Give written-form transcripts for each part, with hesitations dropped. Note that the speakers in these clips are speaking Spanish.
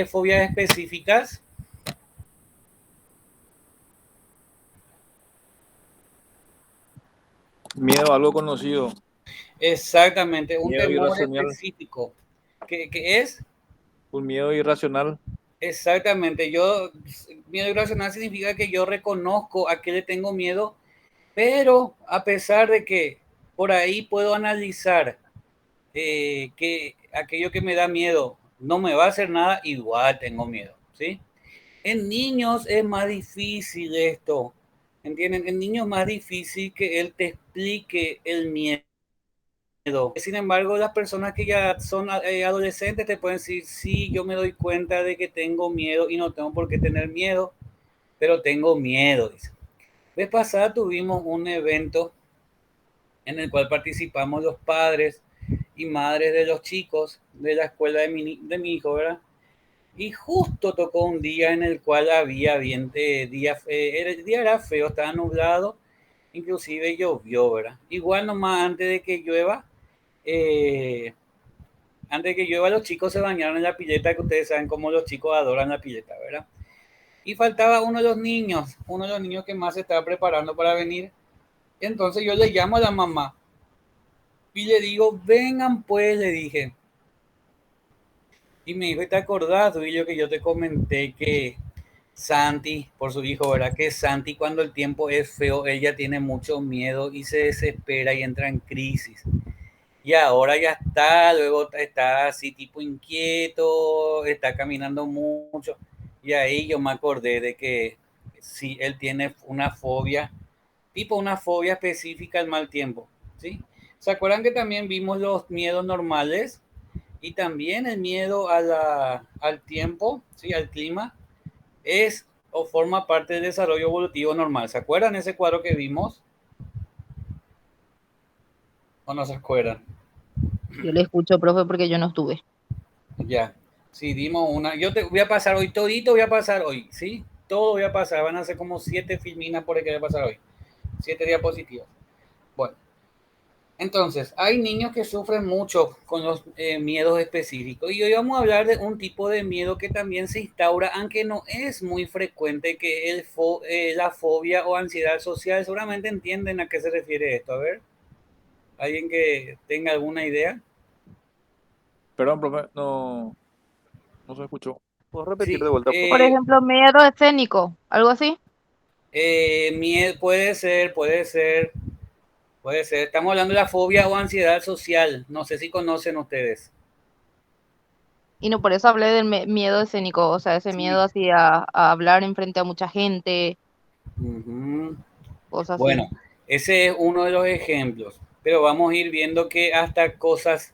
fobias específicas? Miedo a algo conocido. Exactamente, un Miedo temor irracional. específico. ¿Qué es? Un miedo irracional. Exactamente, miedo irracional significa que yo reconozco a qué le tengo miedo, pero a pesar de que por ahí puedo analizar que aquello que me da miedo no me va a hacer nada, igual tengo miedo, ¿sí? En niños es más difícil esto, ¿entienden? En niños es más difícil que él te explique el miedo. Sin embargo, las personas que ya son adolescentes te pueden decir, sí, yo me doy cuenta de que tengo miedo y no tengo por qué tener miedo, pero tengo miedo. Dice. Vez pasada tuvimos un evento en el cual participamos los padres y madres de los chicos de la escuela de mi hijo, ¿verdad? Y justo tocó un día en el cual había el día era feo, estaba nublado, inclusive llovió, ¿verdad? Igual nomás eh, antes de que llueva los chicos se bañaron en la pileta, que ustedes saben cómo los chicos adoran la pileta, ¿verdad? Y faltaba uno de los niños que más se estaba preparando para venir. Entonces yo le llamo a la mamá y le digo, vengan pues, le dije. Y me dijo, ¿te acordás, Duilio, que yo te comenté que Santi, por su hijo, ¿verdad? Que Santi cuando el tiempo es feo, ella tiene mucho miedo y se desespera y entra en crisis. Y ahora ya está, luego está así tipo inquieto, está caminando mucho. Y ahí yo me acordé de que sí, él tiene una fobia, tipo una fobia específica al mal tiempo, ¿sí? ¿Se acuerdan que también vimos los miedos normales? Y también el miedo al tiempo, ¿sí? Al clima, es o forma parte del desarrollo evolutivo normal. ¿Se acuerdan ese cuadro que vimos? ¿O no se acuerdan? Yo le escucho, profe, porque yo no estuve. Ya. Sí, dimos una. Yo te voy a pasar hoy, todito voy a pasar hoy, ¿sí? Todo voy a pasar. Van a ser como 7 filminas por el que voy a pasar hoy. 7 diapositivas. Bueno, entonces, hay niños que sufren mucho con los miedos específicos. Y hoy vamos a hablar de un tipo de miedo que también se instaura, aunque no es muy frecuente, que la fobia o ansiedad social. Seguramente entienden a qué se refiere esto. A ver, ¿alguien que tenga alguna idea? Perdón, profe, no, no se escuchó. ¿Puedo repetir de Sí, vuelta, por Por favor? ejemplo, miedo escénico, algo así. miedo, puede ser. Estamos hablando de la fobia o ansiedad social. No sé si conocen ustedes. Y no por eso hablé del miedo escénico, o sea, ese miedo Sí. así a hablar en frente a mucha gente, Ujú. cosas así. Bueno, ese es uno de los ejemplos. Pero vamos a ir viendo que hasta cosas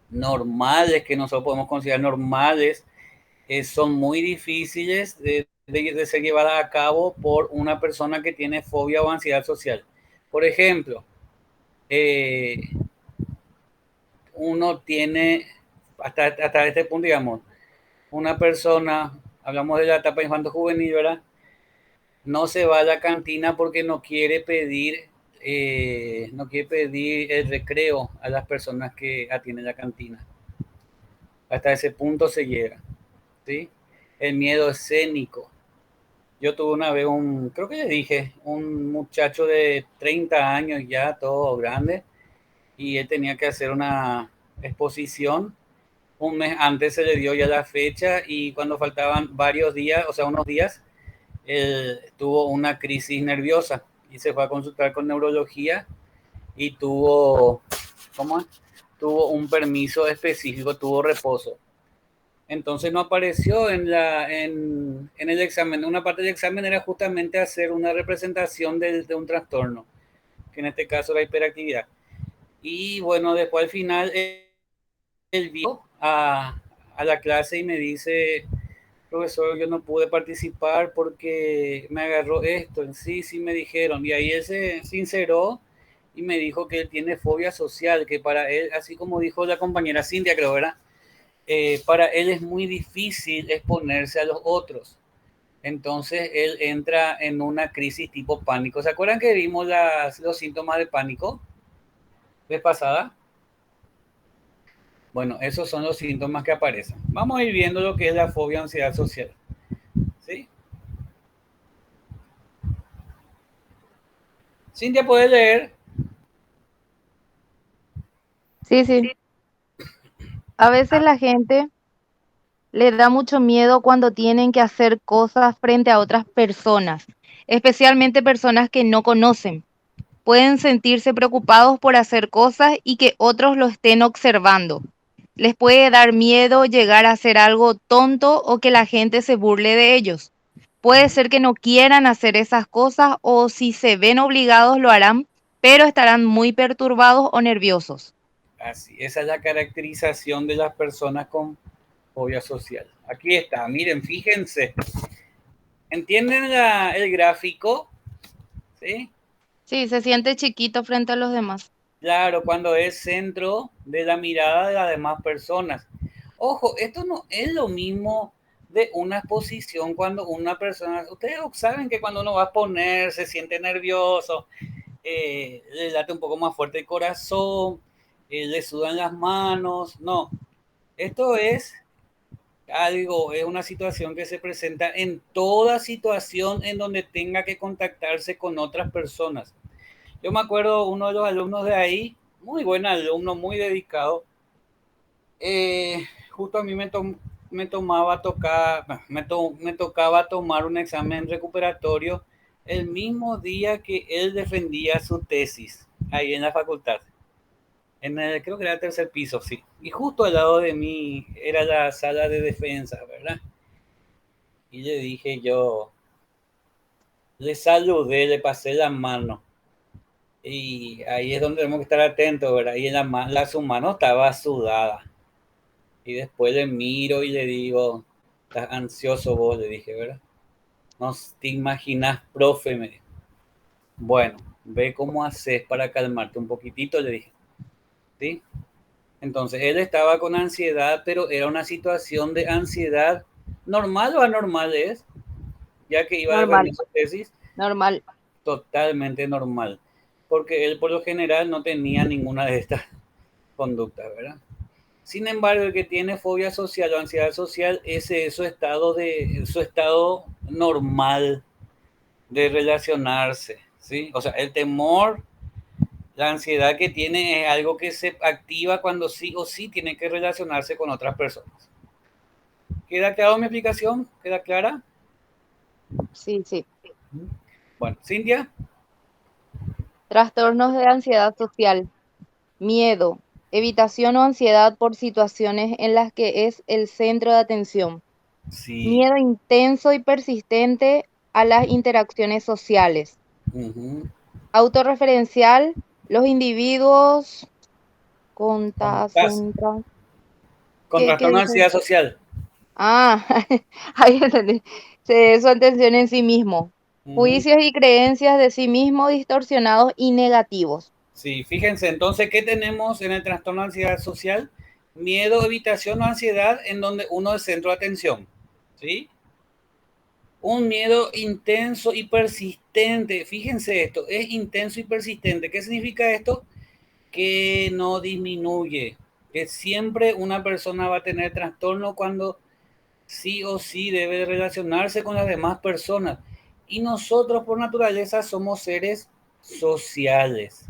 normales, que nosotros podemos considerar normales, son muy difíciles de ser llevadas a cabo por una persona que tiene fobia o ansiedad social. Por ejemplo, eh, uno tiene, hasta este punto, digamos, una persona, hablamos de la etapa infanto juvenil, ¿verdad? No se va a la cantina porque no quiere pedir el recreo a las personas que atienden la cantina. Hasta ese punto se llega, ¿sí? El miedo escénico. Yo tuve una vez creo que le dije, un muchacho de 30 años ya, todo grande, y él tenía que hacer una exposición. Un mes antes se le dio ya la fecha y cuando faltaban varios días, o sea, unos días, él tuvo una crisis nerviosa y se fue a consultar con neurología y ¿cómo es? Tuvo un permiso específico, tuvo reposo. Entonces no apareció en el examen. Una parte del examen era justamente hacer una representación de un trastorno, que en este caso la hiperactividad. Y bueno, después al final él vio a la clase y me dice, profesor, yo no pude participar porque me agarró esto. Sí, sí me dijeron. Y ahí él se sinceró y me dijo que él tiene fobia social, que para él, así como dijo la compañera Cintia, creo, ¿verdad? Para él es muy difícil exponerse a los otros. Entonces él entra en una crisis tipo pánico. ¿Se acuerdan que vimos los síntomas de pánico vez pasada? Bueno, esos son los síntomas que aparecen. Vamos a ir viendo lo que es la fobia o ansiedad social. ¿Sí? Cintia, ¿puede leer? Sí, sí. A veces la gente le da mucho miedo cuando tienen que hacer cosas frente a otras personas, especialmente personas que no conocen. Pueden sentirse preocupados por hacer cosas y que otros lo estén observando. Les puede dar miedo llegar a hacer algo tonto o que la gente se burle de ellos. Puede ser que no quieran hacer esas cosas o si se ven obligados lo harán, pero estarán muy perturbados o nerviosos. Así, esa es la caracterización de las personas con fobia social. Aquí está, miren, fíjense. ¿Entienden el gráfico? ¿Sí? Sí, se siente chiquito frente a los demás. Claro, cuando es centro de la mirada de las demás personas. Ojo, esto no es lo mismo de una exposición cuando una persona, ustedes saben que cuando uno va a poner se siente nervioso, le late un poco más fuerte el corazón, le sudan las manos. No, esto es algo, es una situación que se presenta en toda situación en donde tenga que contactarse con otras personas. Yo me acuerdo uno de los alumnos de ahí, muy buen alumno, muy dedicado. Justo a mí me tomaba tocar, me tocaba tomar un examen recuperatorio el mismo día que él defendía su tesis, ahí en la facultad. Creo que era el tercer piso, sí. Y justo al lado de mí era la sala de defensa, ¿verdad? Y le dije yo, le saludé, le pasé la mano. Y ahí es donde tenemos que estar atentos, ¿verdad? Y en su mano estaba sudada. Y después le miro y le digo, estás ansioso vos, le dije, ¿verdad? No te imaginas, profe, me dijo. Bueno, ve cómo haces para calmarte un poquitito, le dije. ¿Sí? Entonces, él estaba con ansiedad, pero era una situación de ansiedad normal o anormal es, ya que iba a Normal, defender su tesis, normal. totalmente normal, porque él por lo general no tenía ninguna de estas conductas, ¿verdad? Sin embargo, el que tiene fobia social o ansiedad social, ese es su estado normal de relacionarse, ¿sí? O sea, el temor, la ansiedad que tiene es algo que se activa cuando sí o sí tiene que relacionarse con otras personas. ¿Queda claro mi explicación? ¿Queda clara? Sí, sí. Bueno, Cintia. Trastornos de ansiedad social. Miedo, evitación o ansiedad por situaciones en las que es el centro de atención. Sí. Miedo intenso y persistente a las interacciones sociales. Uh-huh. Autorreferencial, los individuos Con, centran. con ¿Qué trastorno de dice? ansiedad social. Ah, ahí entendí. Su atención en sí mismo. Uh-huh. Juicios y creencias de sí mismo distorsionados y negativos. Sí, fíjense, entonces, ¿qué tenemos en el trastorno de ansiedad social? Miedo, evitación o ansiedad en donde uno es centro de atención, ¿sí? Un miedo intenso y persistente. Fíjense esto, es intenso y persistente. ¿Qué significa esto? Que no disminuye, que siempre una persona va a tener trastorno cuando sí o sí debe relacionarse con las demás personas. Y nosotros por naturaleza somos seres sociales.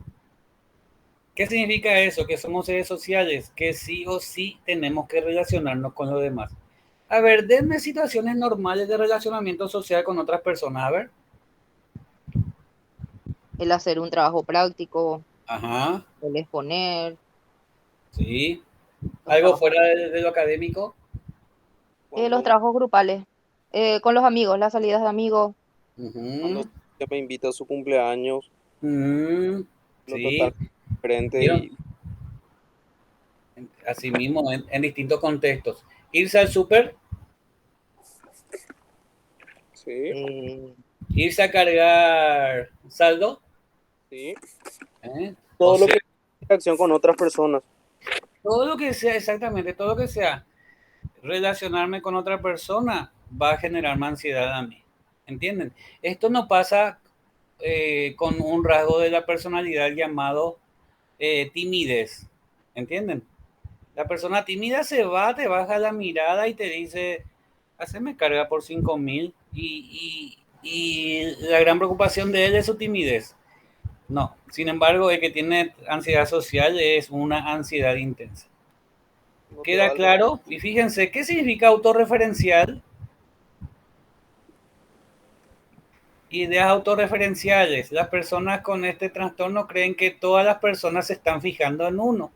¿Qué significa eso? Que somos seres sociales, que sí o sí tenemos que relacionarnos con los demás. A ver, denme situaciones normales de relacionamiento social con otras personas. A ver. El hacer un trabajo práctico, Ajá, el exponer, sí. los Algo trabajos, fuera de lo académico. los Cuando, trabajos grupales, con los amigos, las salidas de amigos. cuando Ujú. ella me invita a su cumpleaños, lo Sí, totalmente diferente ¿vieron? y Así mismo, en distintos contextos. Irse al súper, sí, eh, irse a cargar saldo, sí, ¿eh? O todo lo sea, que es interacción con otras personas. todo lo que sea, exactamente, todo lo que sea relacionarme con otra persona va a generarme ansiedad a mí. ¿Entienden? Esto no pasa con un rasgo de la personalidad llamado timidez. ¿Entienden? La persona tímida se va, te baja la mirada y te dice, haceme carga por 5.000 y la gran preocupación de él es su timidez. No, sin embargo, el que tiene ansiedad social es una ansiedad intensa. ¿Queda claro? Y fíjense, ¿qué significa autorreferencial? Ideas autorreferenciales. Las personas con este trastorno creen que todas las personas se están fijando en uno.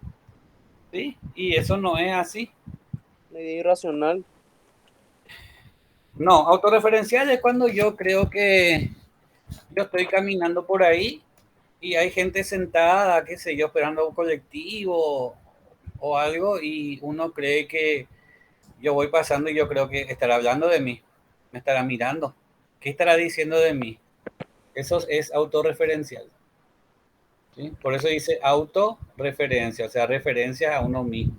¿Sí? Y eso no es así. Una idea irracional. No, autorreferencial es cuando yo creo que yo estoy caminando por ahí y hay gente sentada, qué sé yo, esperando un colectivo o algo y uno cree que yo voy pasando y yo creo que estará hablando de mí, me estará mirando. ¿Qué estará diciendo de mí? Eso es autorreferencial. ¿Sí? Por eso dice autorreferencia, o sea, referencia a uno mismo.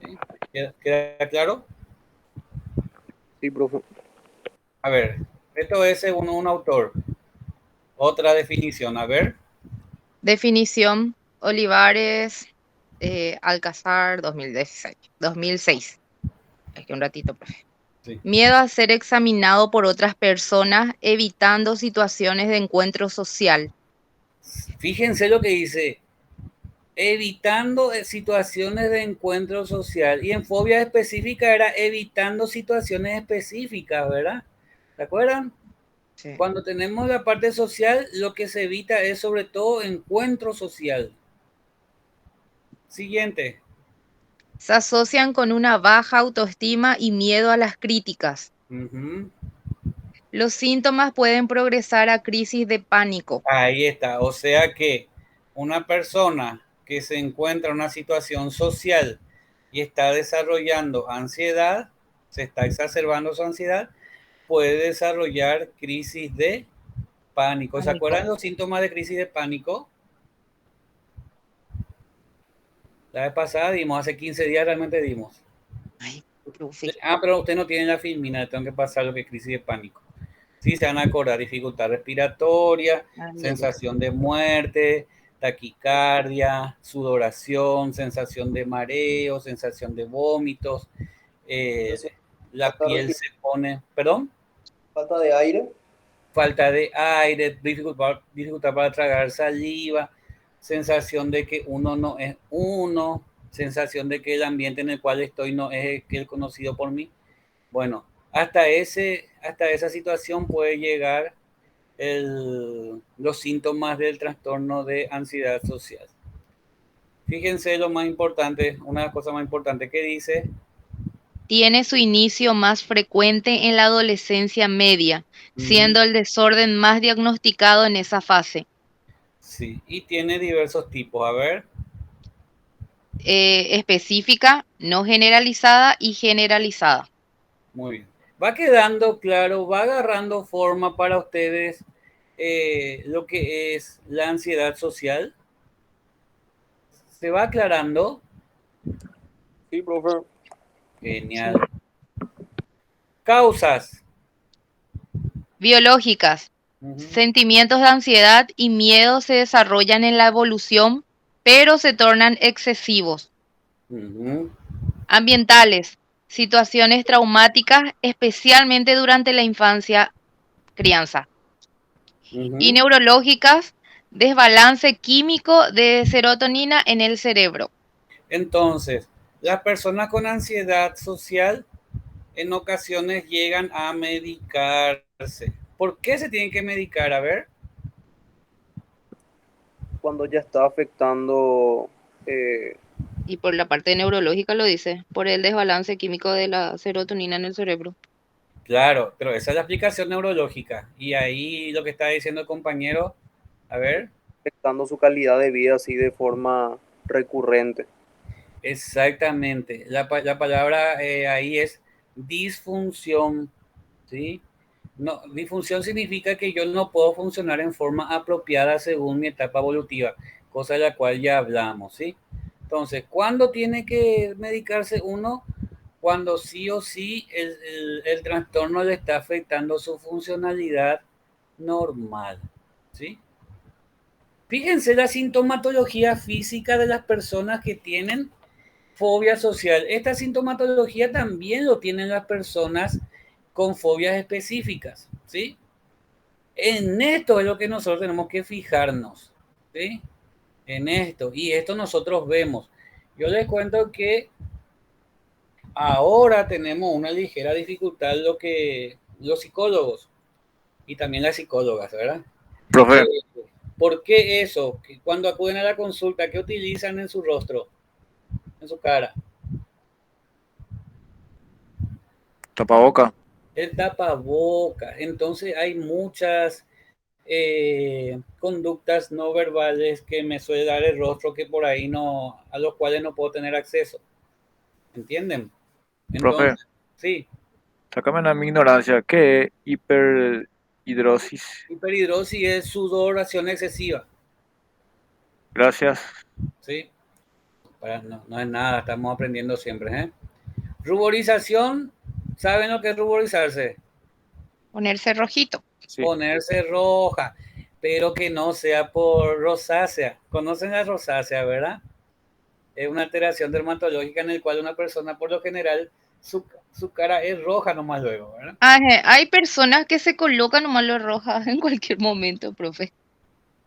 ¿Sí? ¿Queda claro? Sí, profe. A ver, esto es según un autor. Otra definición, a ver. Definición, Olivares, Alcázar, 2016, 2006. Es que un ratito, profe. Sí. Miedo a ser examinado por otras personas, evitando situaciones de encuentro social. Fíjense lo que dice, evitando situaciones de encuentro social. Y en fobia específica era evitando situaciones específicas, ¿verdad? ¿Se acuerdan? Sí. Cuando tenemos la parte social, lo que se evita es sobre todo encuentro social. Siguiente. Se asocian con una baja autoestima y miedo a las críticas. Uh-huh. Los síntomas pueden progresar a crisis de pánico. Ahí está. O sea que una persona que se encuentra en una situación social y está desarrollando ansiedad, se está exacerbando su ansiedad, puede desarrollar crisis de pánico. ¿Se acuerdan los síntomas de crisis de pánico? La vez pasada dimos, hace 15 días realmente dimos. Ay, pero usted no tiene la filmina, tengo que pasar lo que es crisis de pánico. Sí, se van a acordar, dificultad respiratoria, sensación de muerte, taquicardia, sudoración, sensación de mareo, sensación de vómitos, la piel se pone, ¿perdón? Falta de aire. Falta de aire, dificultad para tragar saliva, sensación de que uno no es uno, sensación de que el ambiente en el cual estoy no es el conocido por mí. Bueno, hasta esa situación puede llegar los síntomas del trastorno de ansiedad social. Fíjense lo más importante, una de las cosas más importantes que dice. Tiene su inicio más frecuente en la adolescencia media, siendo el desorden más diagnosticado en esa fase. Sí, y tiene diversos tipos. A ver. Específica, no generalizada y generalizada. Muy bien. Va quedando claro, va agarrando forma para ustedes lo que es la ansiedad social. ¿Se va aclarando? Sí, profe. Genial. Causas. Biológicas. Sentimientos de ansiedad y miedo se desarrollan en la evolución, pero se tornan excesivos. Ambientales. Situaciones traumáticas, especialmente durante la infancia, crianza. Y neurológicas, desbalance químico de serotonina en el cerebro. Entonces, las personas con ansiedad social en ocasiones llegan a medicarse. ¿Por qué se tienen que medicar? A ver. Cuando ya está afectando... Y por la parte neurológica lo dice, por el desbalance químico de la serotonina en el cerebro. Claro, pero esa es la explicación neurológica. Y ahí lo que está diciendo el compañero, a ver. afectando su calidad de vida así de forma recurrente. Exactamente. La palabra ahí es disfunción, ¿sí? No, disfunción significa que yo no puedo funcionar en forma apropiada según mi etapa evolutiva, cosa de la cual ya hablamos, ¿sí? Entonces, ¿cuándo tiene que medicarse uno? Cuando sí o sí el trastorno le está afectando su funcionalidad normal, ¿sí? Fíjense la sintomatología física de las personas que tienen Fobia social. Esta sintomatología también lo tienen las personas con fobias específicas, ¿sí? En esto es lo que nosotros tenemos que fijarnos, ¿sí? En esto. Y esto nosotros vemos. Yo les cuento que ahora tenemos una ligera dificultad lo que los psicólogos y también las psicólogas, ¿verdad? Profe, ¿Por qué eso? Que cuando acuden a la consulta, ¿qué utilizan en su rostro, en su cara? tapaboca. El tapabocas. Entonces hay muchas conductas no verbales que me suele dar el rostro que por ahí no, a los cuales no puedo tener acceso. ¿Entienden? Profe, Entonces, sí, sácame a mi ignorancia. ¿Qué es hiperhidrosis? hiperhidrosis es sudoración excesiva. Gracias. ¿Sí? No, no es nada, estamos aprendiendo siempre. ¿eh? Ruborización, ¿saben lo que es ruborizarse? Ponerse rojito. Sí. Ponerse roja, pero que no sea por rosácea. ¿Conocen la rosácea, verdad? Es una alteración dermatológica en el cual una persona, por lo general, su cara es roja nomás luego, ¿verdad? Hay personas que se colocan nomás lo roja en cualquier momento, profe.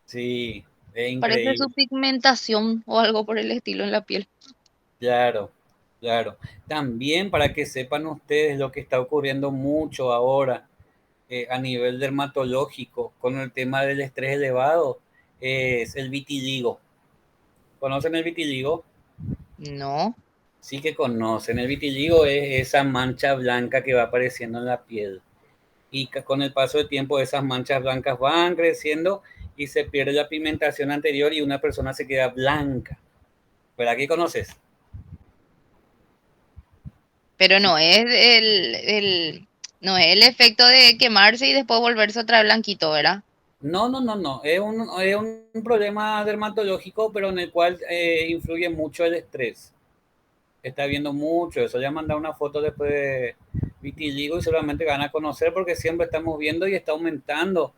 Sí, es Parece increíble. su pigmentación o algo por el estilo en la piel. Claro, claro. También para que sepan ustedes lo que está ocurriendo mucho ahora a nivel dermatológico con el tema del estrés elevado es el vitiligo. ¿Conocen el vitiligo? No. Sí que conocen. El vitiligo es esa mancha blanca que va apareciendo en la piel. Y con el paso del tiempo esas manchas blancas van creciendo y se pierde la pigmentación anterior y una persona se queda blanca. ¿Verdad que conoces? Pero no es no es el efecto de quemarse y después volverse otra vez blanquito, ¿verdad? No, no, no, no. Es un problema dermatológico, pero en el cual influye mucho el estrés. Está viendo mucho eso. Ya mandado una foto después de vitiligo y seguramente van a conocer porque siempre estamos viendo y está aumentando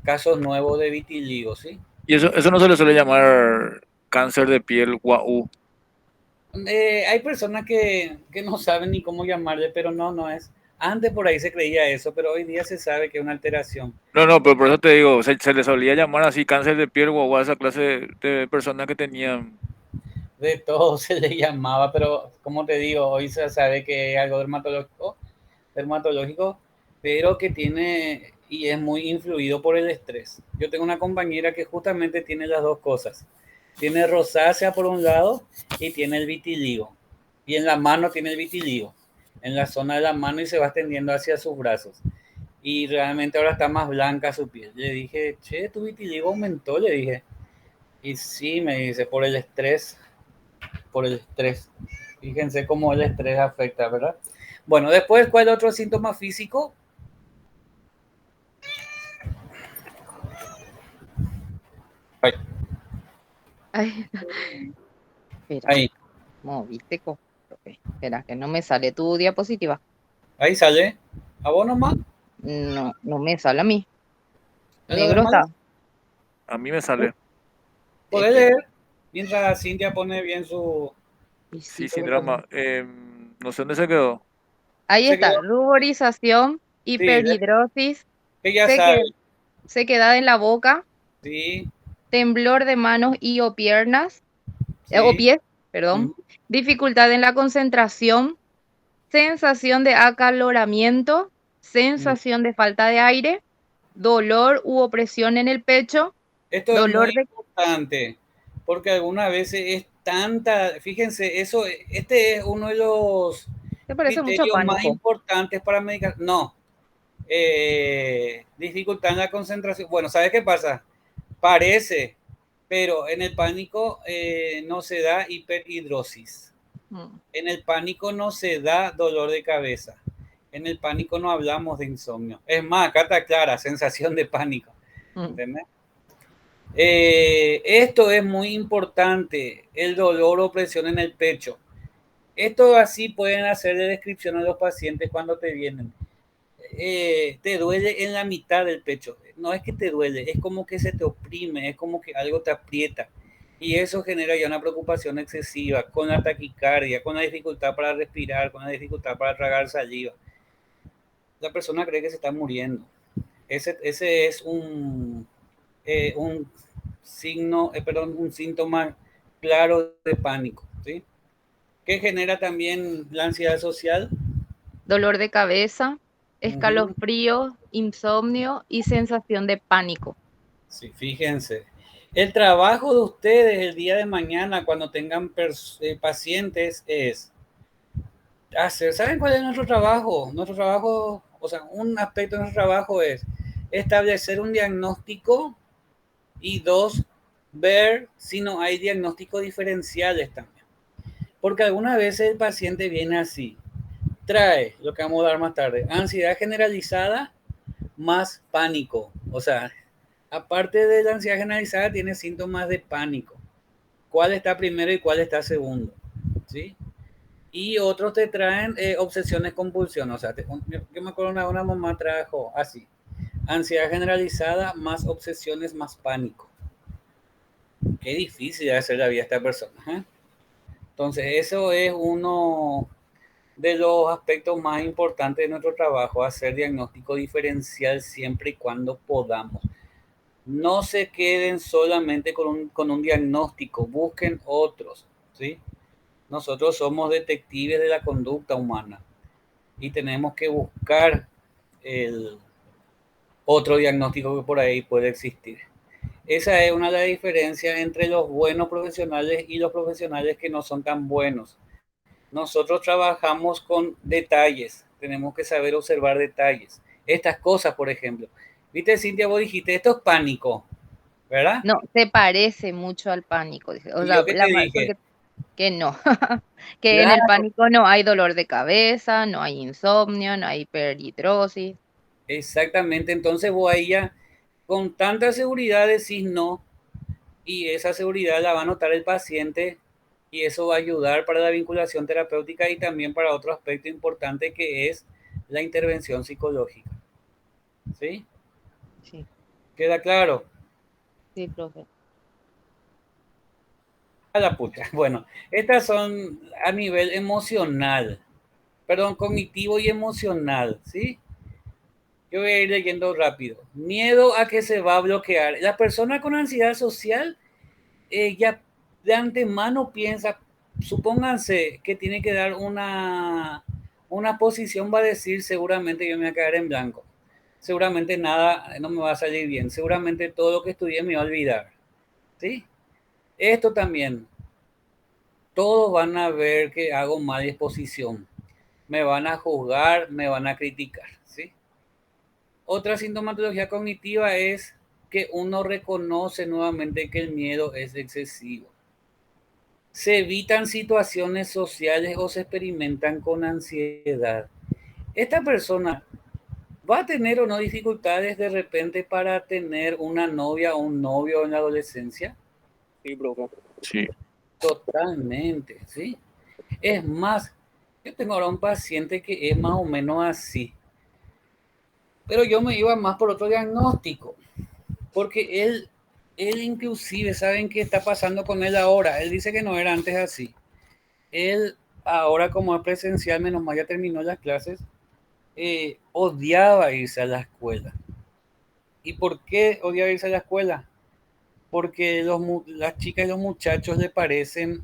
casos nuevos de vitiligo, ¿sí? Y eso no se le suele llamar cáncer de piel guau. Hay personas que no saben ni cómo llamarle, pero no, no es. Antes por ahí se creía eso, pero hoy día se sabe que es una alteración. No, no, pero por eso te digo, se le solía llamar así cáncer de piel guau a esa clase de personas que tenían. De todo se le llamaba, pero como te digo, hoy se sabe que es algo dermatológico, pero que tiene y es muy influido por el estrés. Yo tengo una compañera que justamente tiene las dos cosas. Tiene rosácea por un lado y tiene el vitiligo. Y en la mano tiene el vitiligo, en la zona de la mano y se va extendiendo hacia sus brazos. Y realmente ahora está más blanca su piel. Le dije, che, tu vitiligo aumentó, le dije. Y sí, me dice, por el estrés, por el estrés. Fíjense cómo el estrés afecta, ¿verdad? Bueno, después, ¿cuál otro síntoma físico? Ahí, Ay, espera, ahí, moviste, profe. Espera, que no me sale tu diapositiva. ahí sale. ¿A vos nomás? No, no me sale a mí. ¿En lo Negro demás? está. A mí me sale. Podés Espera. leer. Mientras Cintia pone bien su... Y Sí, sí, sin pero drama. No sé dónde se quedó. ahí Se está, quedó. ruborización, Sí, hiperhidrosis, que ya seque- sabe. sequedad en la boca, Sí, temblor de manos y o piernas, o sí. pies, perdón, dificultad en la concentración, sensación de acaloramiento, sensación de falta de aire, dolor u opresión en el pecho, Esto es muy dolor de... importante porque algunas veces es tanta, fíjense, eso, este es uno de los ¿Te parece mucho criterios más pánico? importantes para medicar. No, dificultad en la concentración. Bueno, ¿sabes qué pasa? Parece, pero en el pánico no se da hiperhidrosis. Mm, En el pánico no se da dolor de cabeza. En el pánico no hablamos de insomnio. Es más, acá está clara, sensación de pánico. mm. ¿Entendés? Esto es muy importante, el dolor o presión en el pecho. Esto así pueden hacerle descripción a los pacientes cuando te vienen. Te duele en la mitad del pecho. No es que te duele, es como que se te oprime, es como que algo te aprieta. Y eso genera ya una preocupación excesiva con la taquicardia, con la dificultad para respirar, con la dificultad para tragar saliva. La persona cree que se está muriendo. Ese es un signo, perdón, un síntoma claro de pánico, ¿sí? ¿Qué genera también la ansiedad social? Dolor de cabeza, Ujú. escalofríos, insomnio y sensación de pánico. Sí, fíjense. El trabajo de ustedes el día de mañana, cuando tengan pacientes, es hacer. ¿Saben cuál es nuestro trabajo? Nuestro trabajo, o sea, un aspecto de nuestro trabajo es establecer un diagnóstico y dos, ver si no hay diagnósticos diferenciales también. Porque algunas veces el paciente viene así, trae, lo que vamos a dar más tarde, ansiedad generalizada más pánico. O sea, aparte de la ansiedad generalizada, tiene síntomas de pánico. ¿Cuál está primero y cuál está segundo? ¿Sí? Y otros te traen obsesiones compulsiones. O sea, yo me acuerdo una mamá trajo así, ansiedad generalizada más obsesiones más pánico. Qué difícil de hacer la vida a esta persona. ¿Eh? Entonces, eso es uno de los aspectos más importantes de nuestro trabajo, hacer diagnóstico diferencial siempre y cuando podamos. No se queden solamente con un diagnóstico, busquen otros, ¿sí? Nosotros somos detectives de la conducta humana y tenemos que buscar el otro diagnóstico que por ahí puede existir. Esa es una de las diferencias entre los buenos profesionales y los profesionales que no son tan buenos. Nosotros trabajamos con detalles, tenemos que saber observar detalles. Estas cosas, por ejemplo. Viste, Cintia, vos dijiste, esto es pánico, ¿verdad? No, se parece mucho al pánico. Dice. O Y sea, yo qué te dije, porque que no, que en el claro, pánico no hay dolor de cabeza, no hay insomnio, no hay hiperhidrosis. exactamente. Entonces vos ahí ya con tanta seguridad decís no, y esa seguridad la va a notar el paciente y eso va a ayudar para la vinculación terapéutica y también para otro aspecto importante que es la intervención psicológica. ¿Sí? Sí, ¿Queda claro? sí, profe. A la pucha. Bueno, estas son a nivel emocional, perdón, cognitivo y emocional, ¿sí? Yo voy a ir leyendo rápido. Miedo a que se va a bloquear. La persona con ansiedad social ya de antemano piensa, supónganse que tiene que dar una posición, va a decir seguramente yo me voy a quedar en blanco. Seguramente nada, no me va a salir bien. Seguramente todo lo que estudié me va a olvidar. ¿Sí? Esto también. Todos van a ver que hago mala exposición. Me van a juzgar, me van a criticar. ¿Sí? Otra sintomatología cognitiva es que uno reconoce nuevamente que el miedo es excesivo. Se evitan situaciones sociales o se experimentan con ansiedad. Esta persona va a tener o no dificultades de repente para tener una novia o un novio en la adolescencia. Sí, profe. Sí. Totalmente, ¿sí? Es más, yo tengo ahora un paciente que es más o menos así, pero yo me iba más por otro diagnóstico, porque él inclusive, ¿saben qué está pasando con él ahora? Él dice que no era antes así. Él ahora como es presencial, menos mal ya terminó las clases, odiaba irse a la escuela. ¿Y por qué odiaba irse a la escuela? Porque las chicas y los muchachos le parecen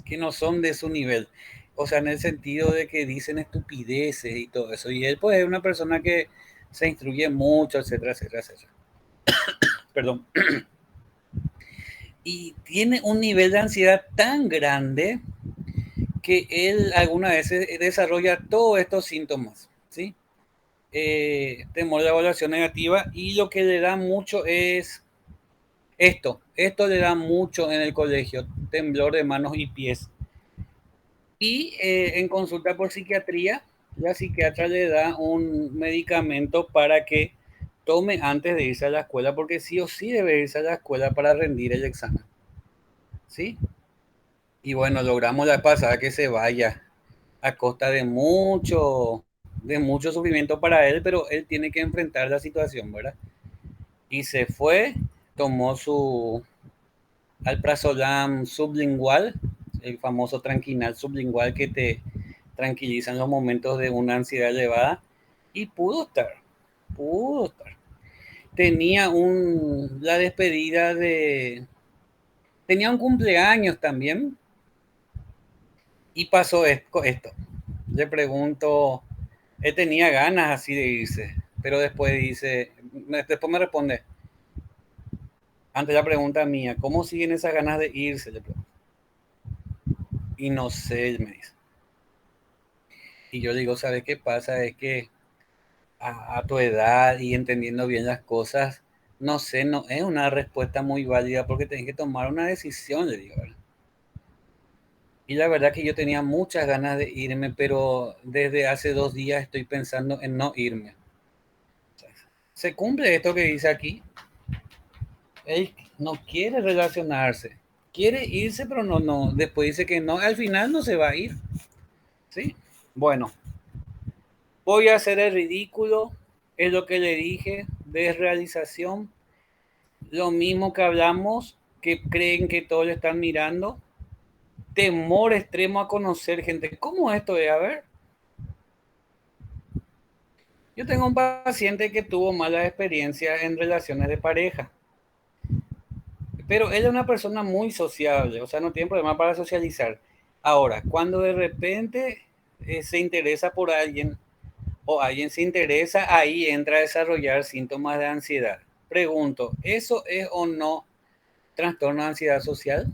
que no son de su nivel. O sea, en el sentido de que dicen estupideces y todo eso. Y él pues es una persona que se instruye mucho, etcétera, etcétera, etcétera. Perdón. Y tiene un nivel de ansiedad tan grande que él alguna vez desarrolla todos estos síntomas, ¿sí? Temor de evaluación negativa y lo que le da mucho es esto le da mucho en el colegio, temblor de manos y pies. Y en consulta por psiquiatría, la psiquiatra le da un medicamento para que tome antes de irse a la escuela, porque sí o sí debe irse a la escuela para rendir el examen, ¿sí? Y bueno, logramos la pasada que se vaya a costa de mucho sufrimiento para él, pero él tiene que enfrentar la situación, ¿verdad? Y se fue, tomó alprazolam sublingual, el famoso tranquinal sublingual que te tranquiliza en los momentos de una ansiedad elevada, y pudo estar. Tenía la despedida tenía un cumpleaños también, y pasó esto. Le pregunto, él tenía ganas así de irse, pero después me responde, ante la pregunta mía, ¿cómo siguen esas ganas de irse? Le pregunto. Y no sé, él me dice. Y yo digo, ¿sabes qué pasa? Es que a tu edad y entendiendo bien las cosas, no sé, no es una respuesta muy válida porque tenés que tomar una decisión, le digo, ¿verdad? Y la verdad que yo tenía muchas ganas de irme, pero desde hace 2 días estoy pensando en no irme. Se cumple esto que dice aquí. Él no quiere relacionarse. Quiere irse, pero no. Después dice que no. Al final no se va a ir. ¿Sí? Bueno, voy a hacer el ridículo. Es lo que le dije. Desrealización. Lo mismo que hablamos. Que creen que todos le están mirando. Temor extremo a conocer gente. ¿Cómo esto es? A ver. Yo tengo un paciente que tuvo malas experiencias en relaciones de pareja. Pero él es una persona muy sociable, o sea, no tiene problema para socializar. Ahora, cuando de repente se interesa por alguien o alguien se interesa, ahí entra a desarrollar síntomas de ansiedad. Pregunto, ¿eso es o no trastorno de ansiedad social?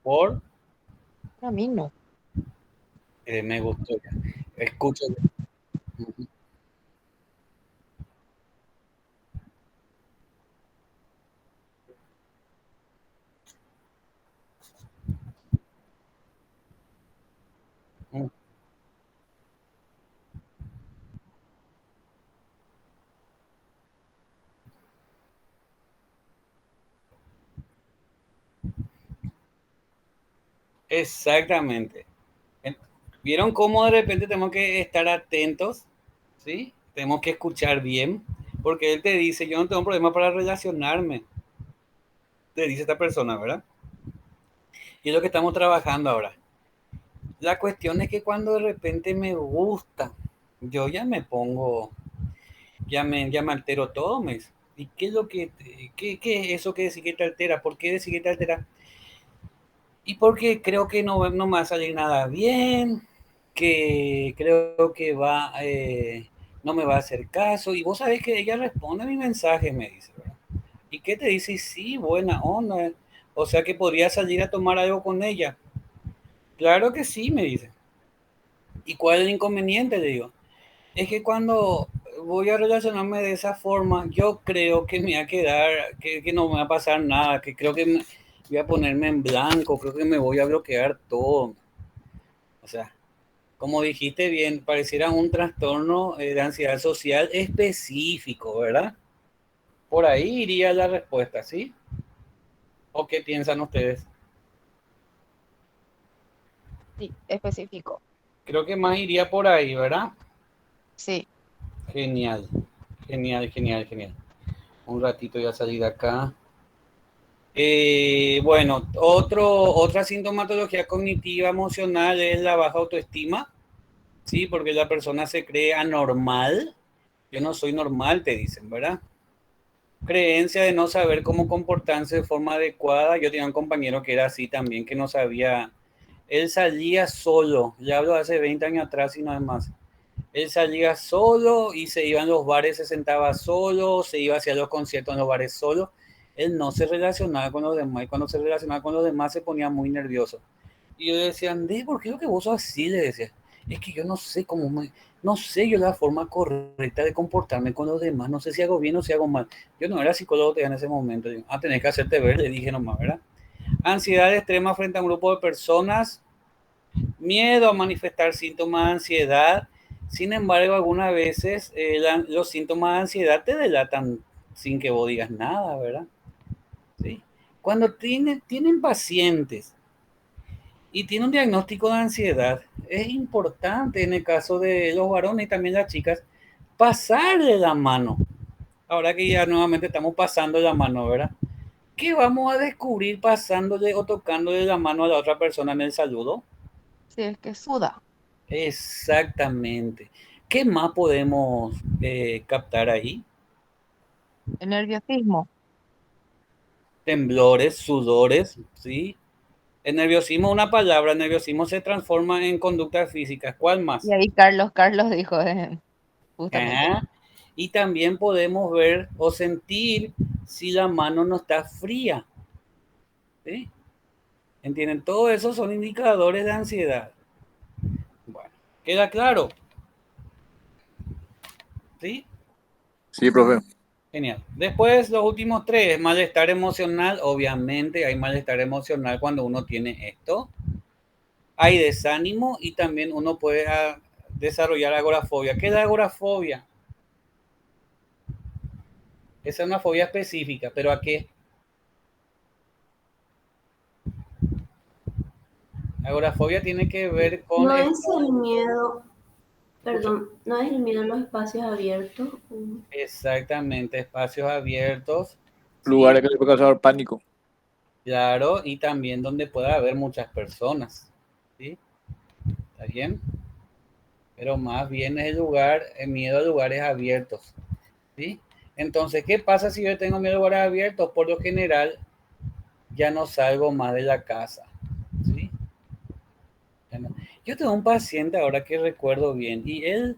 Por, A mí no. me gustó. Escucho. Exactamente. ¿Vieron cómo de repente tenemos que estar atentos? ¿Sí? Tenemos que escuchar bien, porque él te dice, yo no tengo problema para relacionarme, te dice esta persona, ¿verdad? Y es lo que estamos trabajando ahora. La cuestión es que cuando de repente me gusta, yo ya me pongo, ya me altero todo, mes. ¿Y qué es lo qué es eso que decir que te altera? ¿Por qué decir que te altera? Y porque creo que no me va a salir nada bien, que creo que no me va a hacer caso. Y vos sabés que ella responde a mi mensaje, me dice, ¿verdad? ¿Y qué te dice? Sí, buena onda. O sea que podría salir a tomar algo con ella. Claro que sí, me dice. ¿Y cuál es el inconveniente? Le digo. Es que cuando voy a relacionarme de esa forma, yo creo que me va a quedar, que no me va a pasar nada, que creo que voy a ponerme en blanco, creo que me voy a bloquear todo. O sea, como dijiste bien, pareciera un trastorno de ansiedad social específico, ¿verdad? Por ahí iría la respuesta, ¿sí? ¿O qué piensan ustedes? Sí, específico. Creo que más iría por ahí, ¿verdad? Sí. Genial, genial. Un ratito ya salí de acá. Bueno, otra sintomatología cognitiva emocional es la baja autoestima, ¿sí? Porque la persona se cree anormal. Yo no soy normal, te dicen, ¿verdad? Creencia de no saber cómo comportarse de forma adecuada. Yo tenía un compañero que era así también, que no sabía. Él salía solo, ya hablo hace 20 años atrás y nada más. Él salía solo y se iba en los bares, se sentaba solo, se iba hacia los conciertos en los bares solo. Él no se relacionaba con los demás y cuando se relacionaba con los demás se ponía muy nervioso. Y yo le decía, Andrés, ¿por qué es lo que vos sos así? Le decía, es que yo no sé no sé yo la forma correcta de comportarme con los demás, no sé si hago bien o si hago mal. Yo no era psicólogo en ese momento, digo, tenés que hacerte ver, le dije nomás, ¿verdad? Ansiedad extrema frente a un grupo de personas, miedo a manifestar síntomas de ansiedad. Sin embargo, algunas veces los síntomas de ansiedad te delatan sin que vos digas nada, ¿verdad? ¿Sí? Cuando tienen pacientes y tienen un diagnóstico de ansiedad, es importante en el caso de los varones y también las chicas pasarle la mano, ahora que ya nuevamente estamos pasando la mano, ¿verdad? ¿Qué vamos a descubrir pasándole o tocándole la mano a la otra persona en el saludo? Si es que suda. Exactamente. ¿Qué más podemos captar ahí? El nerviosismo. Temblores, sudores, ¿sí? El nerviosismo, una palabra, el nerviosismo se transforma en conductas físicas. ¿Cuál Y más? ahí Carlos dijo, justamente. Ajá. Y también podemos ver o sentir si la mano no está fría, ¿sí? ¿Entienden? Todo eso son indicadores de ansiedad. Bueno, ¿queda claro? ¿Sí? Sí, profe. Genial. Después, los últimos tres, malestar emocional. Obviamente hay malestar emocional cuando uno tiene esto. Hay desánimo y también uno puede desarrollar agorafobia. ¿Qué es la agorafobia? Esa es una fobia específica, pero ¿a qué? Agorafobia tiene que ver con... No es el miedo, Escucha. perdón, no es el miedo a los espacios abiertos. Exactamente, espacios abiertos, ¿sí? Lugares que le puede causar pánico. Claro, y también donde pueda haber muchas personas, ¿sí? ¿Está bien? Pero más bien es el miedo a lugares abiertos, ¿sí? Entonces, ¿qué pasa si yo tengo miedo a lugares abiertos? Por lo general, ya no salgo más de la casa, ¿sí? Yo tengo un paciente ahora que recuerdo bien y él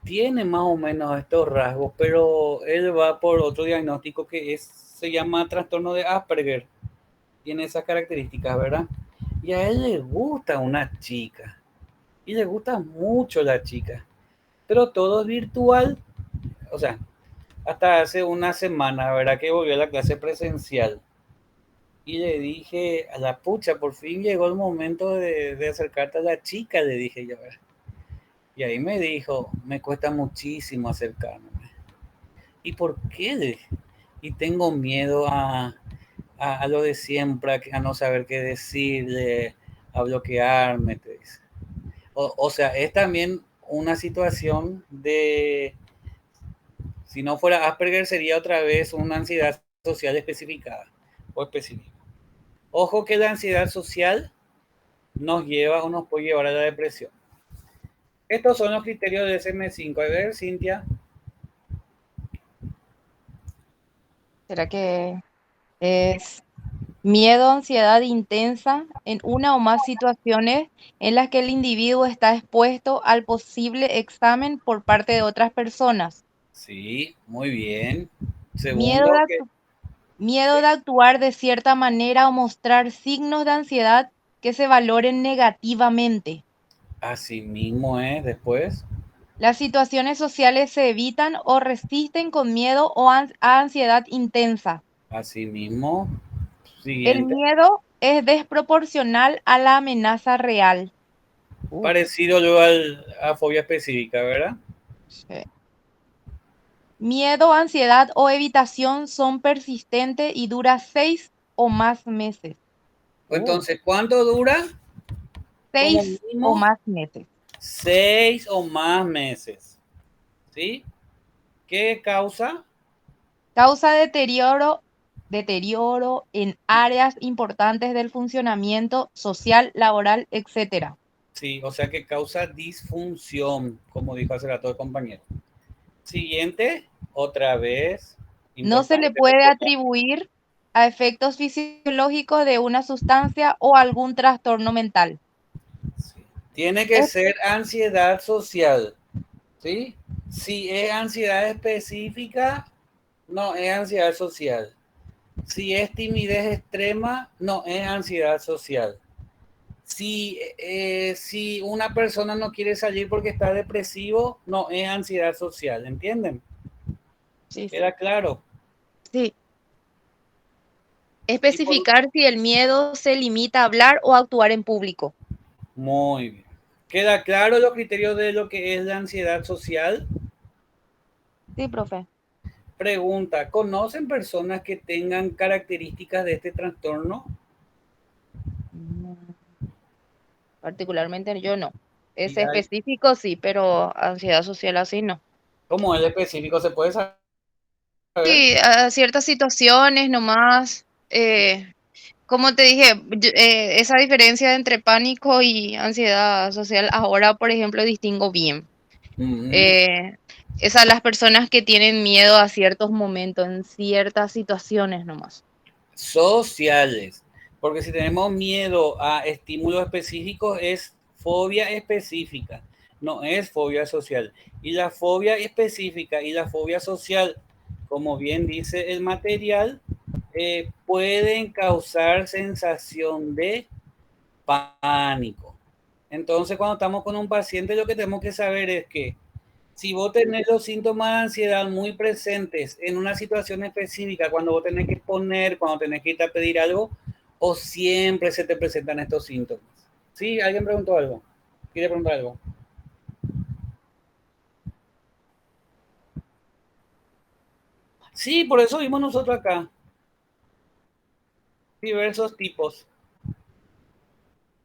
tiene más o menos estos rasgos, pero él va por otro diagnóstico se llama trastorno de Asperger. Tiene esas características, ¿verdad? Y a él le gusta una chica y le gusta mucho la chica, pero todo es virtual. O sea, hasta hace una semana, ¿verdad? Que volvió a la clase presencial. Y le dije, a la pucha, por fin llegó el momento de acercarte a la chica, le dije yo, ¿verdad? Y ahí me dijo, me cuesta muchísimo acercarme. ¿Y por qué? Y tengo miedo a lo de siempre, a no saber qué decirle, a bloquearme, te dice. O sea, es también una situación de, si no fuera Asperger, sería otra vez una ansiedad social especificada o específica. Ojo que la ansiedad social nos lleva o nos puede llevar a la depresión. Estos son los criterios del DSM-5. A ver, Cintia. ¿Será que es miedo, ansiedad intensa en una o más situaciones en las que el individuo está expuesto al posible examen por parte de otras personas? Sí, muy bien. Miedo Segundo, de, que miedo de actuar de cierta manera o mostrar signos de ansiedad que se valoren negativamente. así mismo es después. Las situaciones sociales se evitan o resisten con miedo o a ansiedad intensa. Así mismo. El Siguiente. miedo es desproporcional a la amenaza real. Parecido yo a fobia específica, ¿verdad? Sí. Miedo, ansiedad o evitación son persistentes y dura 6 o más meses. Entonces, ¿cuánto dura? Como 6 o mínimo más meses. 6 o más meses. ¿Sí? ¿Qué causa? Causa deterioro en áreas importantes del funcionamiento social, laboral, etcétera. Sí, o sea que causa disfunción, como dijo hace rato el compañero. Siguiente, otra vez, No se le importante puede recordar. atribuir a efectos fisiológicos de una sustancia o algún trastorno mental. Sí. Tiene que ser ansiedad social, ¿sí? Si es ansiedad específica, no es ansiedad social. Si es timidez extrema, no es ansiedad social. Si una persona no quiere salir porque está depresivo, no es ansiedad social, ¿entienden? Sí, sí. ¿Queda claro? Sí. Y por, Especificar si el miedo se limita a hablar o a actuar en público. muy bien. ¿Queda claro los criterios de lo que es la ansiedad social? Sí, profe. Pregunta, ¿conocen personas que tengan características de este trastorno? Mm, Particularmente yo no. Y Ese hay, específico sí, pero ansiedad social así no. como el específico se puede saber. A ver. Sí, a ciertas situaciones nomás. Como te dije, esa diferencia entre pánico y ansiedad social, ahora, por ejemplo, distingo bien. Ujú. Eh, Esas las personas que tienen miedo a ciertos momentos, en ciertas situaciones nomás. Sociales. Porque si tenemos miedo a estímulos específicos es fobia específica, no es fobia social. Y la fobia específica y la fobia social, como bien dice el material, pueden causar sensación de pánico. Entonces, cuando estamos con un paciente, lo que tenemos que saber es que si vos tenés los síntomas de ansiedad muy presentes en una situación específica, cuando vos tenés que exponer, cuando tenés que ir a pedir algo, o siempre se te presentan estos síntomas. ¿Sí? ¿Alguien preguntó algo? ¿Quiere preguntar algo? Sí, por eso vimos nosotros acá diversos tipos.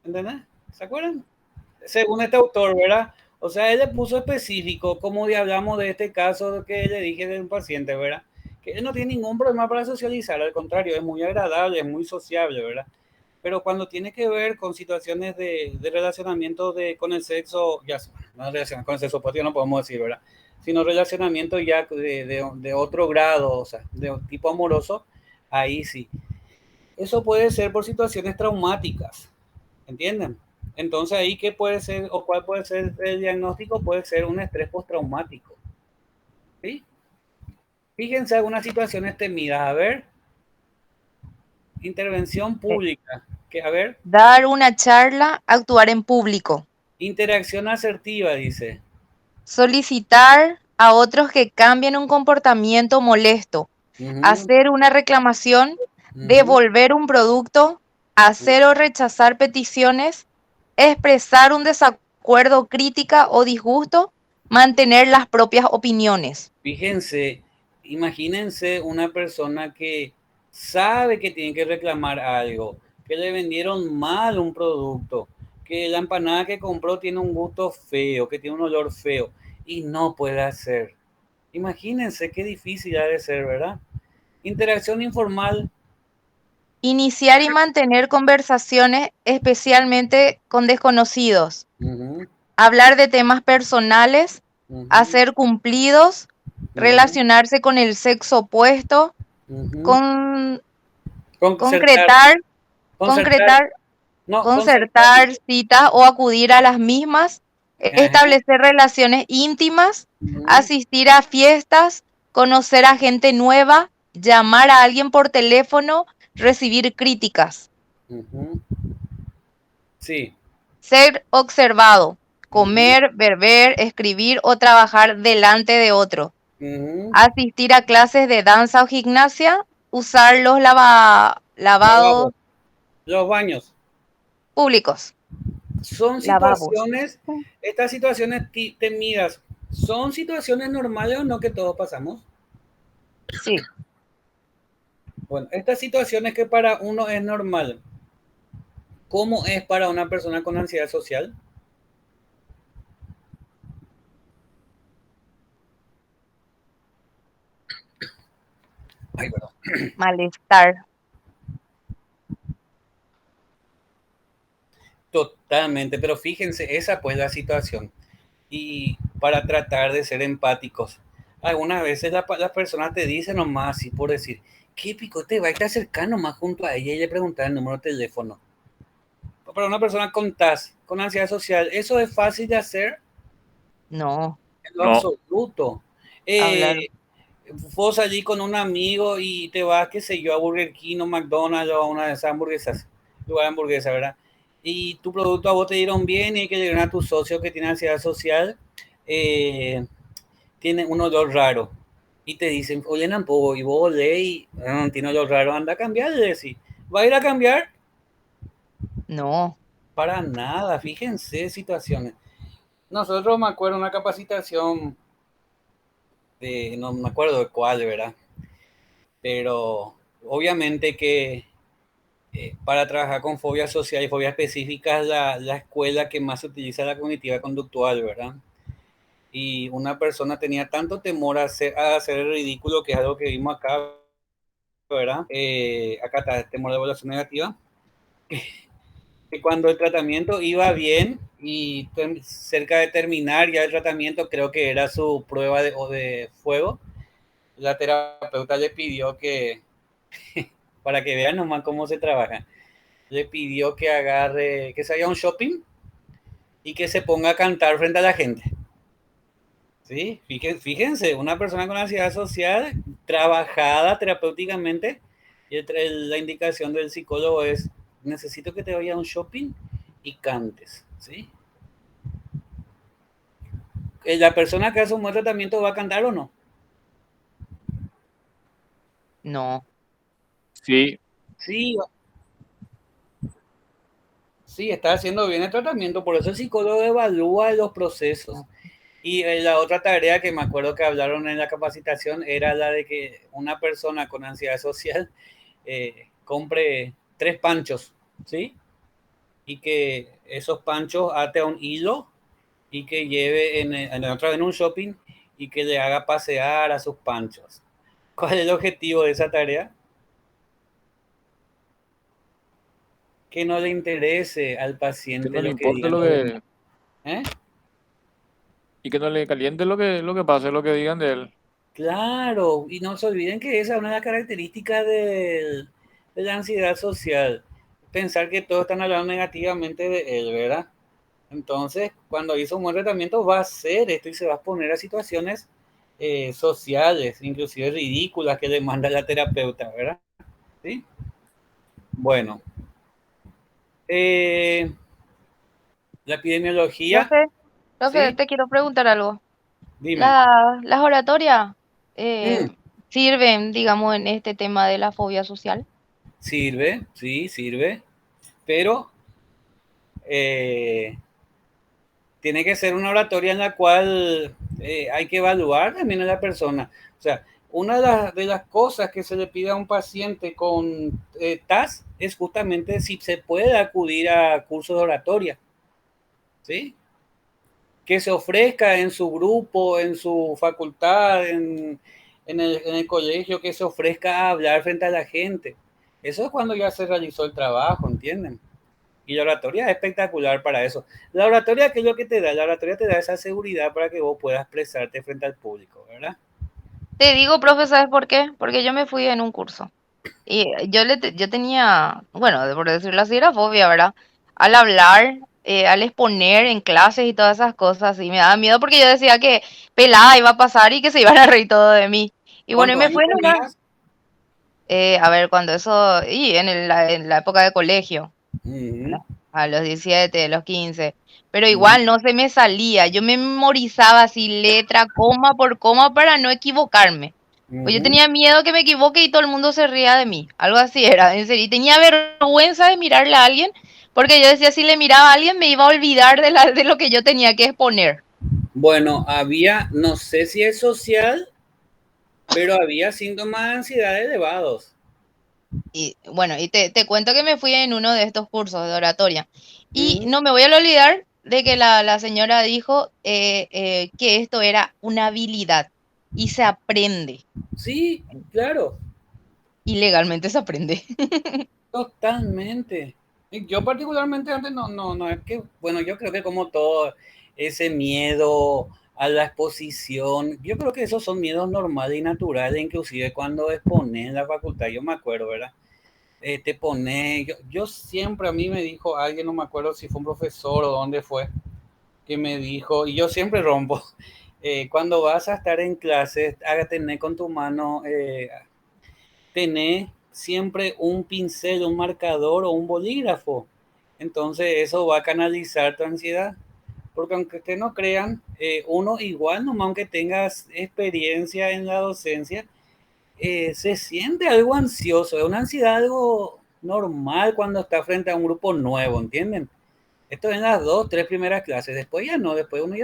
¿Entendés? ¿Se acuerdan? Según este autor, ¿verdad? O sea, él le puso específico, como hablamos de este caso que le dije de un paciente, ¿verdad? Que él no tiene ningún problema para socializar, al contrario, es muy agradable, es muy sociable, ¿verdad? Pero cuando tiene que ver con situaciones de relacionamiento con el sexo, ya no relacionado con el sexo opuesto, no podemos decir, ¿verdad? Sino relacionamiento ya de otro grado, o sea, de tipo amoroso, ahí sí. Eso puede ser por situaciones traumáticas, ¿entienden? Entonces ahí qué puede ser o cuál puede ser el diagnóstico, puede ser un estrés postraumático. ¿Sí? Fíjense algunas situaciones temidas. A ver, intervención Eh, pública. Que, a ver, Dar una charla, actuar en público, interacción asertiva, dice. solicitar a otros que cambien un comportamiento molesto, Ujú, hacer una reclamación, ujú, devolver un producto, hacer o rechazar peticiones, expresar un desacuerdo, crítica o disgusto, mantener las propias opiniones. Fíjense, imagínense una persona que sabe que tiene que reclamar algo, que le vendieron mal un producto, que la empanada que compró tiene un gusto feo, que tiene un olor feo y no puede hacer. Imagínense qué difícil ha de ser, ¿verdad? Interacción informal. Iniciar y mantener conversaciones especialmente con desconocidos. Ujú, Hablar de temas personales, ujú, hacer cumplidos, ujú, relacionarse con el sexo opuesto, ujú. con, Concertar, concretar, concertar, concretar, no, concertar. concertar citas o acudir a las mismas, Ajá, establecer relaciones íntimas, ujú, asistir a fiestas, conocer a gente nueva, llamar a alguien por teléfono, recibir críticas, ujú. Sí. ser observado, Ujú, comer, beber, escribir o trabajar delante de otro, ujú. asistir a clases de danza o gimnasia, usar los lavados Lavabo, los baños. públicos, Son lavabos. situaciones, estas situaciones temidas, ¿son situaciones normales o no que todos pasamos? Sí. Bueno, estas situaciones que para uno es normal, ¿cómo es para una persona con ansiedad social? Ay, perdón. Malestar. Totalmente, pero fíjense, esa pues la situación. Y para tratar de ser empáticos, algunas veces las personas te dicen nomás así por decir, ¿qué pico te va a estar cercano más junto a ella y le preguntar el número de teléfono? Para una persona con TAS, con ansiedad social, eso es fácil de hacer No, en lo No, absoluto. hablar. Eh, Vos allí con un amigo y te vas, qué sé yo, a Burger King o McDonald's o a una de esas hamburguesas, lugar de hamburguesa, ¿verdad? Y tu producto a vos te dieron bien y hay que llegar a tu socio que tiene ansiedad social, tiene un olor raro. Y te dicen, oye, Nampo, y vos olé y tiene olor raro, anda a cambiar, le decís. ¿Va a ir a cambiar? No, Para nada, fíjense situaciones. Nosotros me acuerdo una capacitación de, no me acuerdo de cuál, ¿verdad? Pero obviamente que para trabajar con fobia social y fobia específica es la escuela que más utiliza la cognitiva conductual, ¿verdad? y una persona tenía tanto temor a hacer el ridículo, que es algo que vimos acá, ¿verdad? Acá está el temor de evaluación negativa, que cuando el tratamiento iba bien y cerca de terminar ya el tratamiento, creo que era su prueba de fuego, la terapeuta le pidió que, para que vean nomás cómo se trabaja, le pidió que agarre, que se vaya a un shopping y que se ponga a cantar frente a la gente. ¿Sí? Fíjense, una persona con ansiedad social trabajada terapéuticamente, y la indicación del psicólogo es: necesito que te vayas a un shopping y cantes. ¿Sí? ¿La persona que hace un buen tratamiento va a cantar o no? No. Sí, Sí, sí, está haciendo bien el tratamiento, por eso el psicólogo evalúa los procesos. Y la otra tarea que me acuerdo que hablaron en la capacitación era la de que una persona con ansiedad social compre 3 panchos, ¿sí? Y que esos panchos ate a un hilo y que lleve en un shopping y que le haga pasear a sus panchos. ¿Cuál es el objetivo de esa tarea? Que no le interese al que paciente no le lo que importe digan lo los demás. que, ¿Eh? y que no le caliente lo que pase, lo que digan de él. Claro, y no se olviden que esa es una de las características de la ansiedad social. Pensar que todos están hablando negativamente de él, ¿verdad? Entonces, cuando hizo un buen tratamiento, va a hacer esto y se va a exponer a situaciones sociales, inclusive ridículas, que demanda la terapeuta, ¿verdad? ¿Sí? Bueno, eh, la epidemiología, Profe, profe, ¿sí? te quiero preguntar algo. Dime. Las oratorias Mm, sirven, digamos, en este tema de la fobia social. sirve, sí, sirve, pero eh, tiene que ser una oratoria en la cual hay que evaluar también a la persona. O sea, una de las cosas que se le pide a un paciente con TAS es justamente si se puede acudir a cursos de oratoria, ¿sí? Que se ofrezca en su grupo, en su facultad, en el colegio, que se ofrezca a hablar frente a la gente. Eso es cuando ya se realizó el trabajo, ¿entienden? Y la oratoria es espectacular para eso. La oratoria, ¿qué es lo que te da? La oratoria te da esa seguridad para que vos puedas expresarte frente al público, ¿verdad? Te digo, profe, ¿sabes por qué? Porque yo me fui en un curso y yo tenía, bueno, por decirlo así, era fobia, ¿verdad? Al hablar, al exponer en clases y todas esas cosas, y me daba miedo porque yo decía que pelada iba a pasar y que se iban a reír todo de mí. Y bueno, y ¿Cuántos me años fui nomás. tenías? A ver, cuando eso, y en la época de colegio. Uh ¿No? A los 17, a los 15. Pero -huh. igual no se me salía. Yo me memorizaba así letra, coma por coma para no equivocarme. Uh Pues yo -huh. tenía miedo que me equivoque y todo el mundo se ría de mí. Algo así era, en serio. Y tenía vergüenza de mirarle a alguien porque yo decía si le miraba a alguien me iba a olvidar de lo que yo tenía que exponer. Bueno, había, no sé si es social, pero había síntomas de ansiedad elevados. Y bueno, y te cuento que me fui en uno de estos cursos de oratoria. Uh Y -huh. no me voy a olvidar de que la señora dijo que esto era una habilidad y se aprende. Sí, claro, Y legalmente se aprende. totalmente. Y yo particularmente antes no es que, bueno, yo creo que como todo ese miedo a la exposición, yo creo que esos son miedos normales y naturales, inclusive cuando expones en la facultad, yo me acuerdo, ¿verdad? Te pone, yo siempre, a mí me dijo alguien, no me acuerdo si fue un profesor o dónde fue, que me dijo, y yo siempre rompo, cuando vas a estar en clases, tener con tu mano, tener siempre un pincel, un marcador o un bolígrafo. Entonces eso va a canalizar tu ansiedad. Porque aunque ustedes no crean, uno igual, nomás aunque tengas experiencia en la docencia, se siente algo ansioso. Es una ansiedad algo normal cuando está frente a un grupo nuevo, ¿entienden? Esto en las 2, 3 primeras clases. Después ya no, después uno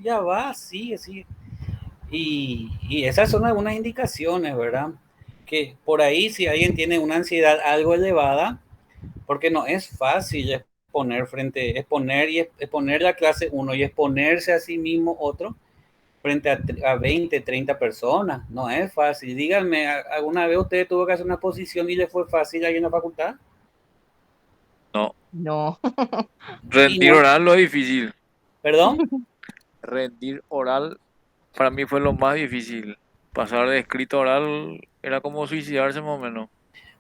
ya va, sigue, sigue. Y esas son algunas indicaciones, ¿verdad? Que por ahí si alguien tiene una ansiedad algo elevada, porque no es fácil exponer la clase uno y exponerse a sí mismo otro, frente a 20, 30 personas. No es fácil. Díganme, ¿alguna vez usted tuvo que hacer una exposición y le fue fácil ahí en la facultad? No. No. Y Rendir no, oral lo difícil. ¿perdón? Rendir oral para mí fue lo más difícil. Pasar de escrito a oral era como suicidarse más o menos.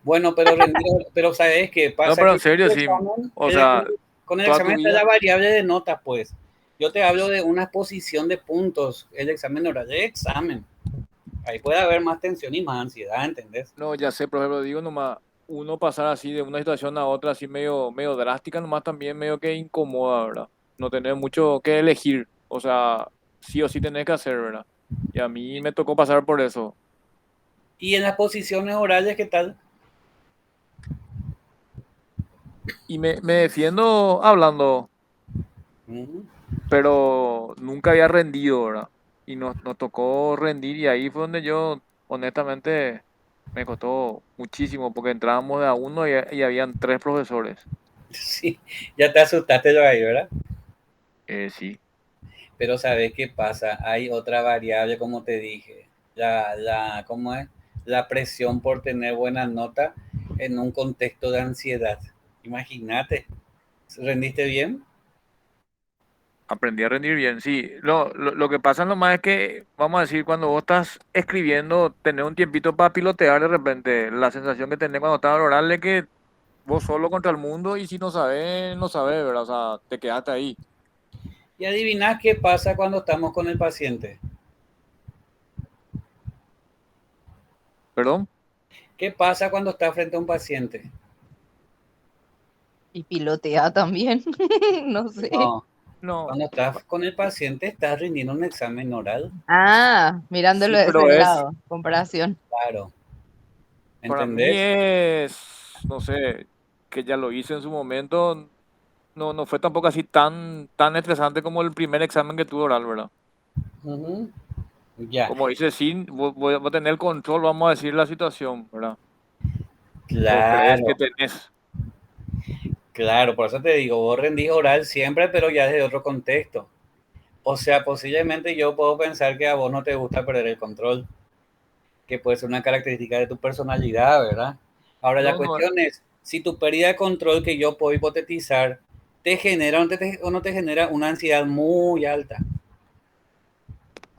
Bueno, pero ¿sabes qué No, pasa? pero en Que serio, sí. O sea, con el toda tu examen está vida. la variable de notas, pues. Yo te hablo de una exposición de puntos, el examen oral de examen. Ahí puede haber más tensión y más ansiedad, ¿entendés? No, ya sé, por ejemplo, digo nomás, uno pasar así de una situación a otra, así medio drástica, nomás también medio que incomoda, ¿verdad? No tener mucho que elegir. O sea, sí o sí tenés que hacer, ¿verdad? Y a mí me tocó pasar por eso. Y en las posiciones orales, ¿qué tal? Y me defiendo hablando, Ujú. pero nunca había rendido, ¿verdad? Y nos tocó rendir y ahí fue donde yo, honestamente, me costó muchísimo porque entrábamos de a uno y habían tres profesores. Sí, ya te asustaste yo ahí, ¿verdad? Sí. Pero ¿sabes qué pasa? Hay otra variable, como te dije, ¿cómo es? La presión por tener buenas notas en un contexto de ansiedad. Imagínate, ¿rendiste bien? Aprendí a rendir bien, sí. Lo que pasa nomás es que, vamos a decir, cuando vos estás escribiendo, tener un tiempito para pilotear de repente, la sensación que tenés cuando estás al oral es que vos solo contra el mundo y si no sabes, no sabes, ¿verdad? O sea, te quedaste ahí. Y adivinás qué pasa cuando estamos con el paciente. ¿Perdón? ¿Qué pasa cuando estás frente a un paciente? Y pilotea también. No sé. No, No, cuando estás con el paciente estás rindiendo un examen oral. Ah, sí, mirándolo de ese pero lado, comparación. Claro, para mí ¿entendés? no sé, que ya lo hice en su momento, no fue tampoco así tan estresante como el primer examen que tuve oral, ¿verdad? Ujú. Ya, Como dice, sí, voy a tener el control, vamos a decir, la situación, ¿verdad? O crees que claro. tenés. Claro, por eso te digo, vos rendís oral siempre, pero ya desde otro contexto. O sea, posiblemente yo puedo pensar que a vos no te gusta perder el control, que puede ser una característica de tu personalidad, ¿verdad? Ahora la No, no, cuestión es, si tu pérdida de control que yo puedo hipotetizar te genera o no te genera una ansiedad muy alta.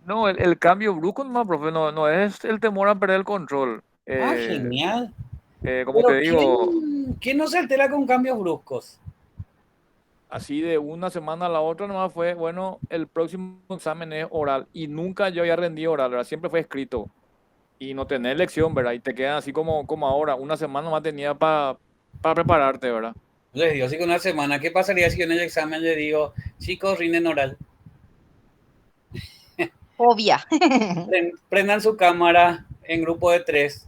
no, el cambio brusco nomás, profe, no es el temor a perder el control. Ah, genial. Como te Pero digo, ¿quién no se altera con cambios bruscos? así de una semana a la otra nomás fue, bueno, el próximo examen es oral y nunca yo había rendido oral, ¿verdad? Siempre fue escrito y no tenés lección, ¿verdad? Y te quedan así como ahora, una semana más tenía para prepararte, ¿verdad? Les digo, así que una semana, ¿qué pasaría si yo en el examen le digo, chicos, rinden oral? Fobia. Prendan su cámara en grupo de 3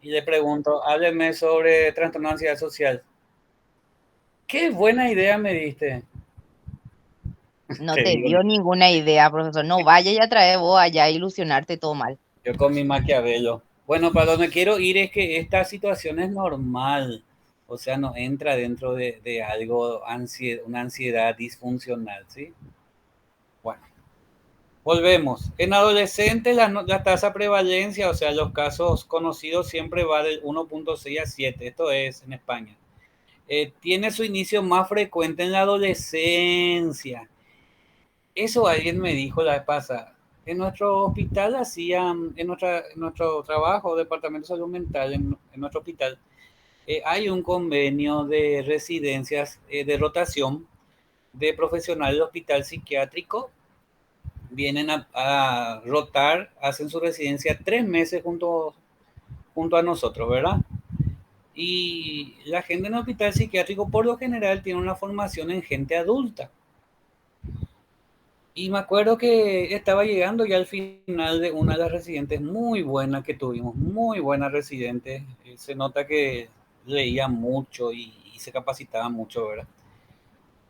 y le pregunto, hábleme sobre trastorno de ansiedad social. Qué buena idea me diste. No Te te digo, dio ninguna idea, profesor. No vaya y trae vos allá a ilusionarte todo mal. yo con mi Maquiavelo. Bueno, para donde quiero ir es que esta situación es normal. O sea, no entra dentro de algo, una ansiedad disfuncional, ¿sí? Bueno, volvemos. En adolescentes la tasa de prevalencia, o sea, los casos conocidos siempre va del 1.6 a 7. Esto es en España. Tiene su inicio más frecuente en la adolescencia. Eso alguien me dijo la vez pasada. En nuestro hospital hacían, en nuestro trabajo, departamento de salud mental, en nuestro hospital, hay un convenio de residencias de rotación de profesionales del hospital psiquiátrico. Vienen a rotar, hacen su residencia 3 meses junto a nosotros, ¿verdad? Y la gente en el hospital psiquiátrico por lo general tiene una formación en gente adulta. Y me acuerdo que estaba llegando ya al final de una de las residentes muy buena que tuvimos, muy buena residente. Se nota que leía mucho y se capacitaba mucho, ¿verdad?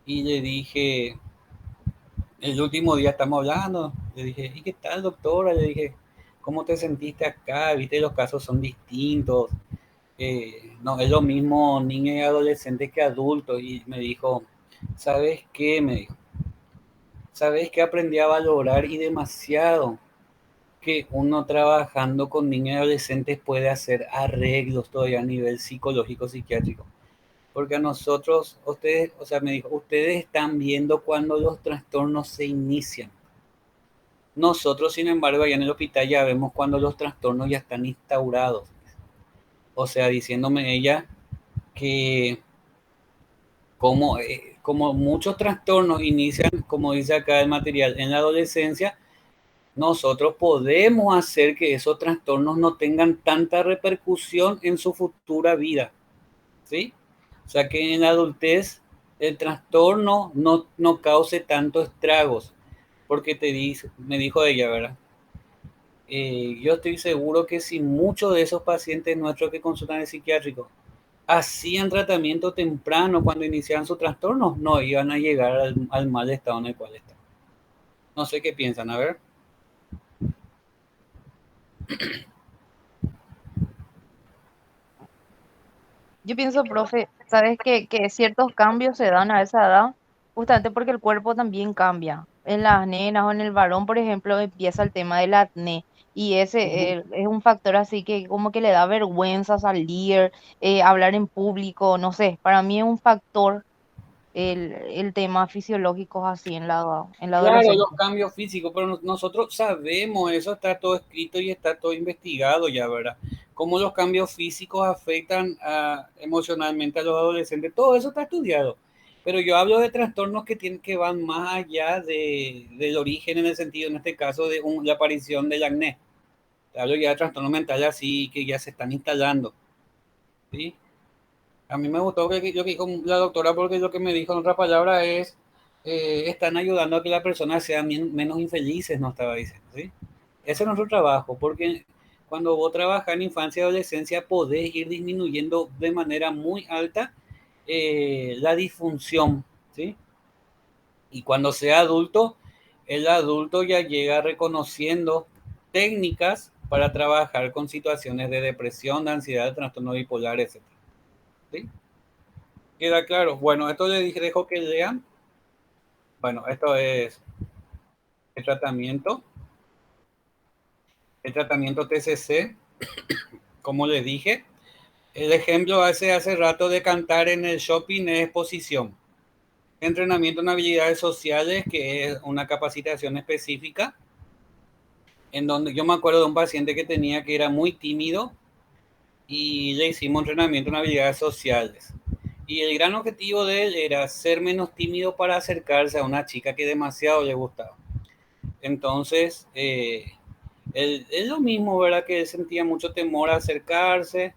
Y le dije, el último día estamos hablando, le dije, ¿y qué tal, doctora? Le dije, ¿cómo te sentiste acá? Viste, los casos son distintos. No es lo mismo niños y adolescentes que adultos. Y me dijo, ¿sabes qué? Me dijo, sabes que aprendí a valorar y demasiado que uno trabajando con niños y adolescentes puede hacer arreglos todavía a nivel psicológico, psiquiátrico. Porque a nosotros, ustedes, o sea, me dijo, ustedes están viendo cuando los trastornos se inician. Nosotros, sin embargo, allá en el hospital ya vemos cuando los trastornos ya están instaurados. O sea, diciéndome ella que como muchos trastornos inician, como dice acá el material, en la adolescencia, nosotros podemos hacer que esos trastornos no tengan tanta repercusión en su futura vida, ¿sí? O sea, que en la adultez el trastorno no cause tantos estragos, porque me dijo ella, ¿verdad? Yo estoy seguro que si muchos de esos pacientes nuestros que consultan el psiquiátrico hacían tratamiento temprano cuando iniciaban su trastorno, no iban a llegar al mal estado en el cual están. No sé qué piensan, a ver. Yo pienso, profe, sabes que ciertos cambios se dan a esa edad justamente porque el cuerpo también cambia. En las nenas o en el varón, por ejemplo, empieza el tema del acné y ese es un factor así que como que le da vergüenza salir, hablar en público, no sé, para mí es un factor el tema fisiológico así en la Claro, los adolescencia. cambios físicos, pero nosotros sabemos, eso está todo escrito y está todo investigado ya, ¿verdad? Cómo los cambios físicos afectan emocionalmente a los adolescentes, todo eso está estudiado. Pero yo hablo de trastornos que van más allá del origen en el sentido, en este caso, de la aparición del acné. Te hablo ya de trastornos mentales así que ya se están instalando, ¿sí? A mí me gustó lo que dijo la doctora porque lo que me dijo en otra palabra es, están ayudando a que las personas sean menos infelices, no estaba diciendo, ¿sí? Ese es nuestro trabajo, porque cuando vos trabajas en infancia y adolescencia podés ir disminuyendo de manera muy alta la disfunción, ¿sí? Y cuando sea adulto, el adulto ya llega reconociendo técnicas para trabajar con situaciones de depresión, de ansiedad, de trastorno bipolar, etc. ¿Sí? ¿Queda claro? Bueno, esto le dije, dejo que lean. Bueno, esto es el tratamiento. El tratamiento TCC, como les dije. El ejemplo hace rato de cantar en el shopping es exposición. Entrenamiento en habilidades sociales, que es una capacitación específica, en donde yo me acuerdo de un paciente que era muy tímido y le hicimos entrenamiento en habilidades sociales. Y el gran objetivo de él era ser menos tímido para acercarse a una chica que demasiado le gustaba. Entonces, es lo mismo, ¿verdad? Que él sentía mucho temor a acercarse.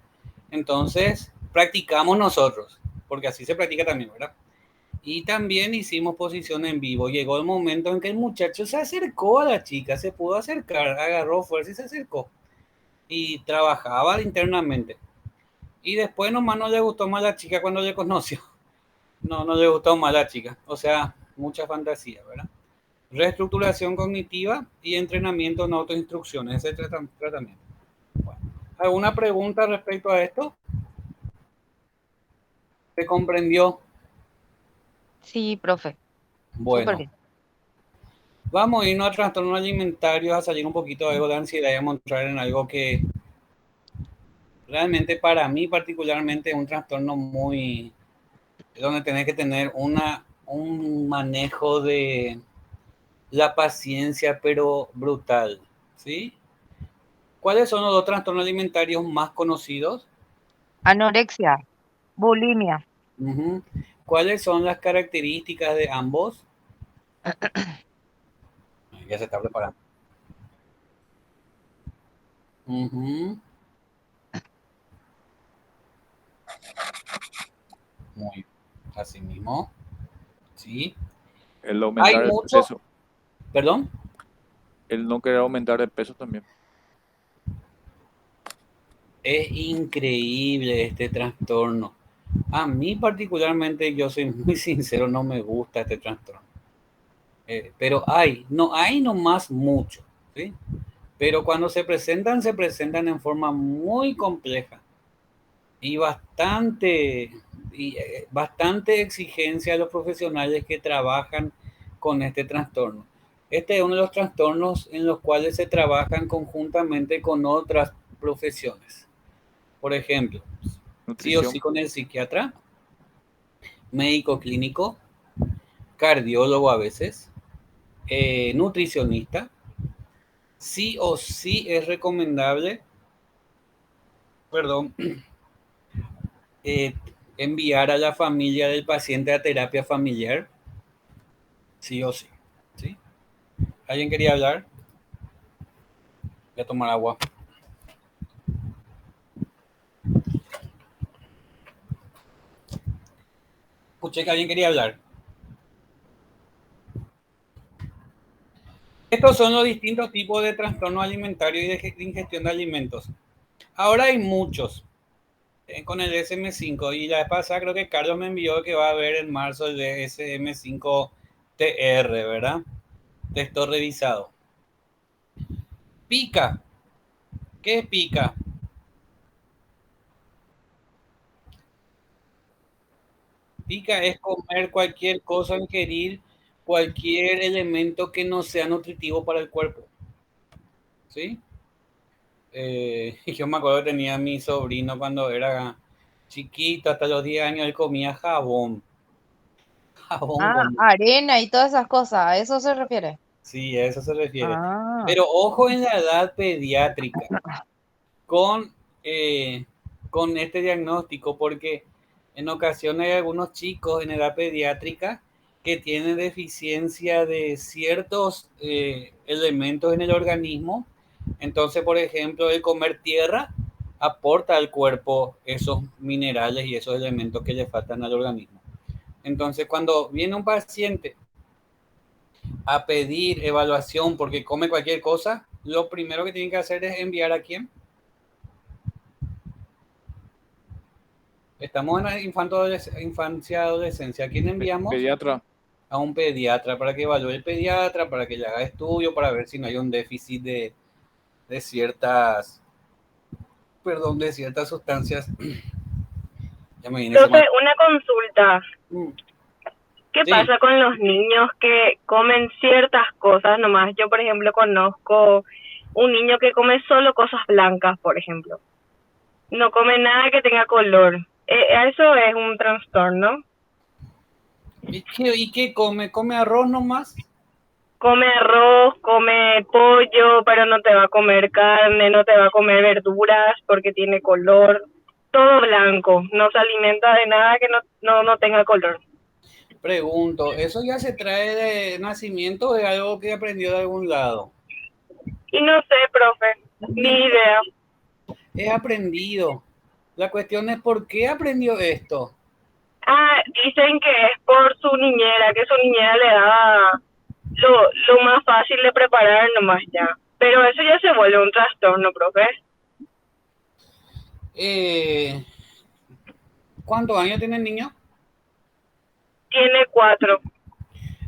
Entonces, practicamos nosotros, porque así se practica también, ¿verdad? Y también hicimos posición en vivo. Llegó el momento en que el muchacho se acercó a la chica, se pudo acercar, agarró fuerza y se acercó. Y trabajaba internamente. Y después nomás no le gustó más la chica cuando le conoció. No le gustó más la chica. O sea, mucha fantasía, ¿verdad? Reestructuración cognitiva y entrenamiento en autoinstrucción. Ese tratamiento. Bueno, ¿alguna pregunta respecto a esto? ¿Se comprendió? Sí, profe, súper Bueno, bien. vamos a irnos a trastornos alimentarios, a salir un poquito de algo de ansiedad y a mostrar en algo que realmente para mí particularmente es un trastorno muy, donde tenés que tener un manejo de la paciencia, pero brutal, ¿sí? ¿Cuáles son los dos trastornos alimentarios más conocidos? Anorexia, bulimia. Uh-huh. ¿Cuáles son las características de ambos? Ya se está preparando. Uh-huh. Muy así mismo, ¿sí? El Hay aumentar el mucho, peso, perdón, el no querer aumentar el peso también. es increíble este trastorno. A mí particularmente, yo soy muy sincero, no me gusta este trastorno. Pero no hay nomás mucho, ¿sí? Pero cuando se presentan en forma muy compleja y bastante exigencia a los profesionales que trabajan con este trastorno. Este es uno de los trastornos en los cuales se trabajan conjuntamente con otras profesiones. Por ejemplo, sí o Nutrición. sí con el psiquiatra, médico clínico, cardiólogo a veces, nutricionista. Sí o sí es recomendable, perdón, enviar a la familia del paciente a terapia familiar. Sí o sí. ¿Sí? ¿Alguien quería hablar? Voy a tomar agua. Escuché que alguien quería hablar. Estos son los distintos tipos de trastorno alimentario y de ingestión de alimentos. Ahora hay muchos con el DSM-5 y la vez pasada creo que Carlos me envió que va a haber en marzo el DSM-5 TR, ¿verdad? Texto revisado. Pica. ¿Qué es pica? Pica es comer cualquier cosa, ingerir cualquier elemento que no sea nutritivo para el cuerpo. ¿Sí? Yo me acuerdo que tenía a mi sobrino cuando era chiquito, hasta los 10 años, él comía jabón. Jabón Ah, con... arena y todas esas cosas, ¿a eso se refiere? Sí, a eso se refiere. Ah, Pero ojo en la edad pediátrica con, eh, con este diagnóstico, porque en ocasiones hay algunos chicos en edad pediátrica que tienen deficiencia de ciertos elementos en el organismo. Entonces, por ejemplo, el comer tierra aporta al cuerpo esos minerales y esos elementos que le faltan al organismo. Entonces, cuando viene un paciente a pedir evaluación porque come cualquier cosa, lo primero que tienen que hacer es enviar a quién. Estamos en la infancia, adolescencia. ¿A quién enviamos? Pediatra. A un pediatra para que evalúe el pediatra, para que le haga estudio, para ver si no hay un déficit de ciertas, perdón, de ciertas sustancias. Ya me viene Entonces, una consulta. ¿Qué Sí. pasa con los niños que comen ciertas cosas nomás? Yo, por ejemplo, conozco un niño que come solo cosas blancas, por ejemplo. No come nada que tenga color. Eso es un trastorno. ¿Y qué come? ¿Come arroz nomás? Come arroz, come pollo, pero no te va a comer carne, no te va a comer verduras porque tiene color. Todo blanco. No se alimenta de nada que no tenga color. Pregunto, ¿eso ya se trae de nacimiento o es algo que aprendió de algún lado? Y no sé, profe, ni idea. He aprendido. La cuestión es ¿por qué aprendió esto? Dicen que es por su niñera, que su niñera le da lo más fácil de preparar nomás ya. Pero eso ya se vuelve un trastorno, profe. ¿Cuántos años tiene el niño? Tiene 4.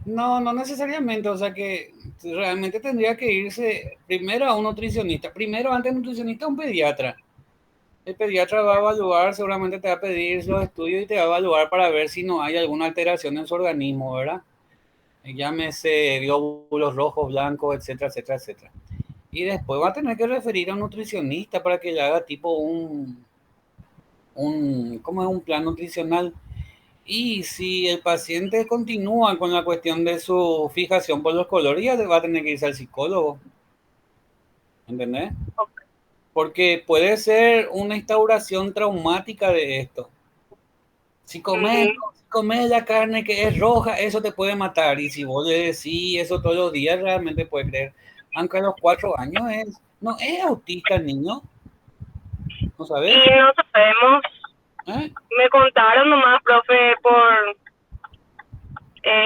No, no necesariamente, o sea que realmente tendría que irse primero a un nutricionista, primero antes de nutricionista a un pediatra. El pediatra va a evaluar, seguramente te va a pedir los estudios y te va a evaluar para ver si no hay alguna alteración en su organismo, ¿verdad? Llámese glóbulos rojos, blancos, etcétera, etcétera, etcétera. Y después va a tener que referir a un nutricionista para que le haga tipo ¿cómo es? Un plan nutricional. Y si el paciente continúa con la cuestión de su fijación por los colores, ya va a tener que irse al psicólogo. ¿Entendés? Porque puede ser una instauración traumática de esto. Si comes la carne que es roja, eso te puede matar. Y si vos le decís eso todos los días, realmente puede creer. Aunque a los 4 años no es autista el niño. ¿No sabes? Y no sabemos. Me contaron nomás, profe,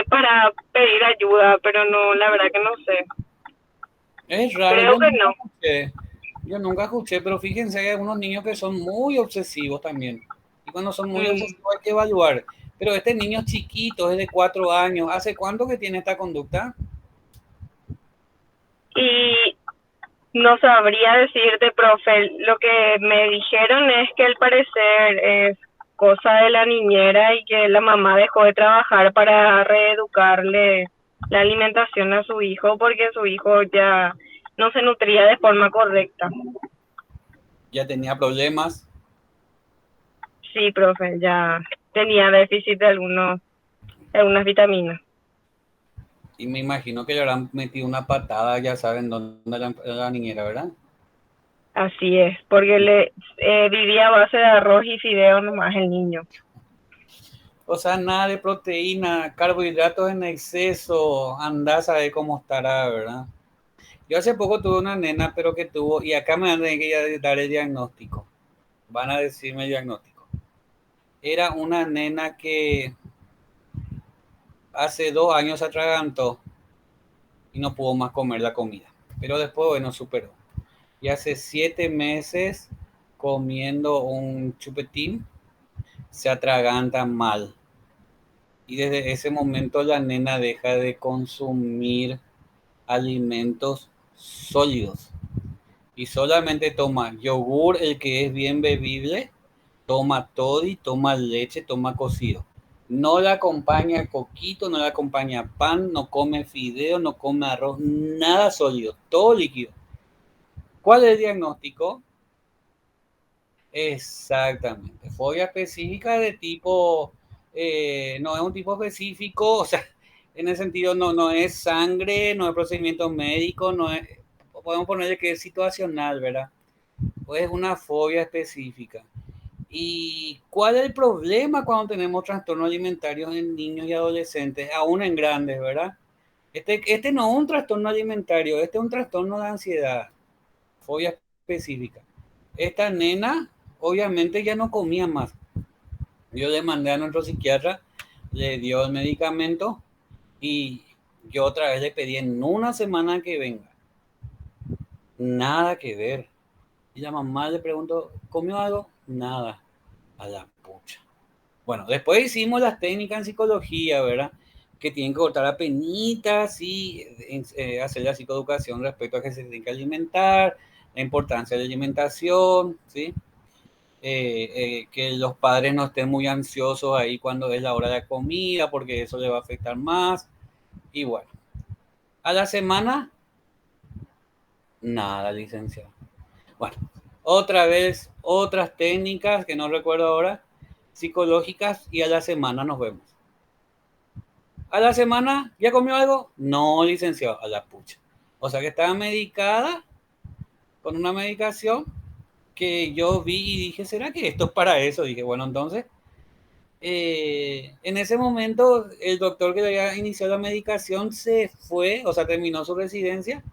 para pedir ayuda, pero no, la verdad que no sé. Es raro. Creo que no. Yo nunca escuché, pero fíjense, hay algunos niños que son muy obsesivos también. Y cuando son muy obsesivos hay que evaluar. Pero este niño chiquito, es de 4 años. ¿Hace cuánto que tiene esta conducta? Y no sabría decirte, profe. Lo que me dijeron es que al parecer es cosa de la niñera y que la mamá dejó de trabajar para reeducarle la alimentación a su hijo porque su hijo ya no se nutría de forma correcta. Ya tenía problemas. Sí, profe, ya tenía déficit de algunas vitaminas. Y me imagino que le habrán metido una patada, ya saben dónde la niñera, ¿verdad? Así es, porque vivía a base de arroz y fideo nomás el niño. O sea, nada de proteína, carbohidratos en exceso, andás a ver cómo estará, ¿verdad? Yo hace poco tuve una nena, pero que tuvo, y acá me van a tener que dar el diagnóstico. Van a decirme el diagnóstico. Era una nena que hace 2 años se atragantó y no pudo más comer la comida. Pero después, bueno, superó. Y hace 7 meses comiendo un chupetín, se atraganta mal. Y desde ese momento la nena deja de consumir alimentos sólidos. Y solamente toma yogur, el que es bien bebible, toma toddy, toma leche, toma cocido. No le acompaña coquito, no le acompaña pan, no come fideo, no come arroz, nada sólido, todo líquido. ¿Cuál es el diagnóstico? Exactamente. Fobia específica de tipo, no es un tipo específico, o sea, en ese sentido no es sangre, no es procedimiento médico, no es, podemos ponerle que es situacional, ¿verdad? Pues es una fobia específica. ¿Y cuál es el problema cuando tenemos trastornos alimentarios en niños y adolescentes, aún en grandes, ¿verdad? Este no es un trastorno alimentario, este es un trastorno de ansiedad, fobia específica. Esta nena obviamente ya no comía más. Yo le mandé a nuestro psiquiatra, le dio el medicamento y yo otra vez le pedí en una semana que venga. Nada que ver. Y la mamá le preguntó, ¿comió algo? Nada. A la pucha. Bueno, después hicimos las técnicas en psicología, ¿verdad? Que tienen que cortar a penitas y hacer la psicoeducación respecto a que se tiene que alimentar, la importancia de la alimentación, ¿sí? Que los padres no estén muy ansiosos ahí cuando es la hora de la comida, porque eso le va a afectar más. Y bueno, a la semana, nada, licenciado. Bueno, otra vez, otras técnicas que no recuerdo ahora, psicológicas, y a la semana nos vemos. ¿A la semana ya comió algo? No, licenciado, a la pucha. O sea que estaba medicada con una medicación que yo vi y dije, ¿será que esto es para eso? Dije, bueno, entonces, en ese momento el doctor que le había iniciado la medicación se fue, o sea, terminó su residencia,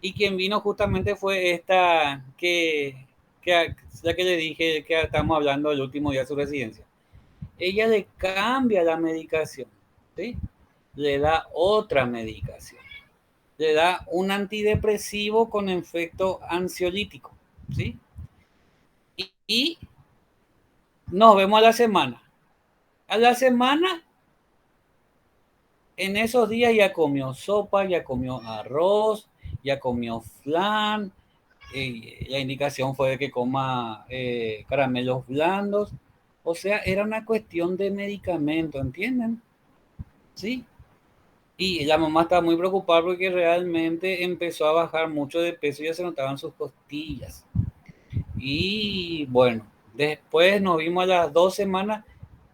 y quien vino justamente fue esta que la que le dije que estamos hablando el último día de su residencia. Ella le cambia la medicación, ¿sí? Le da otra medicación, le da un antidepresivo con efecto ansiolítico, ¿sí? Y nos vemos a la semana. A la semana, en esos días ya comió sopa, ya comió arroz, ya comió flan. La indicación fue de que coma caramelos blandos. O sea, era una cuestión de medicamento, ¿entienden? ¿Sí? Y la mamá estaba muy preocupada porque realmente empezó a bajar mucho de peso y ya se notaban sus costillas. Y bueno, después nos vimos a las 2 semanas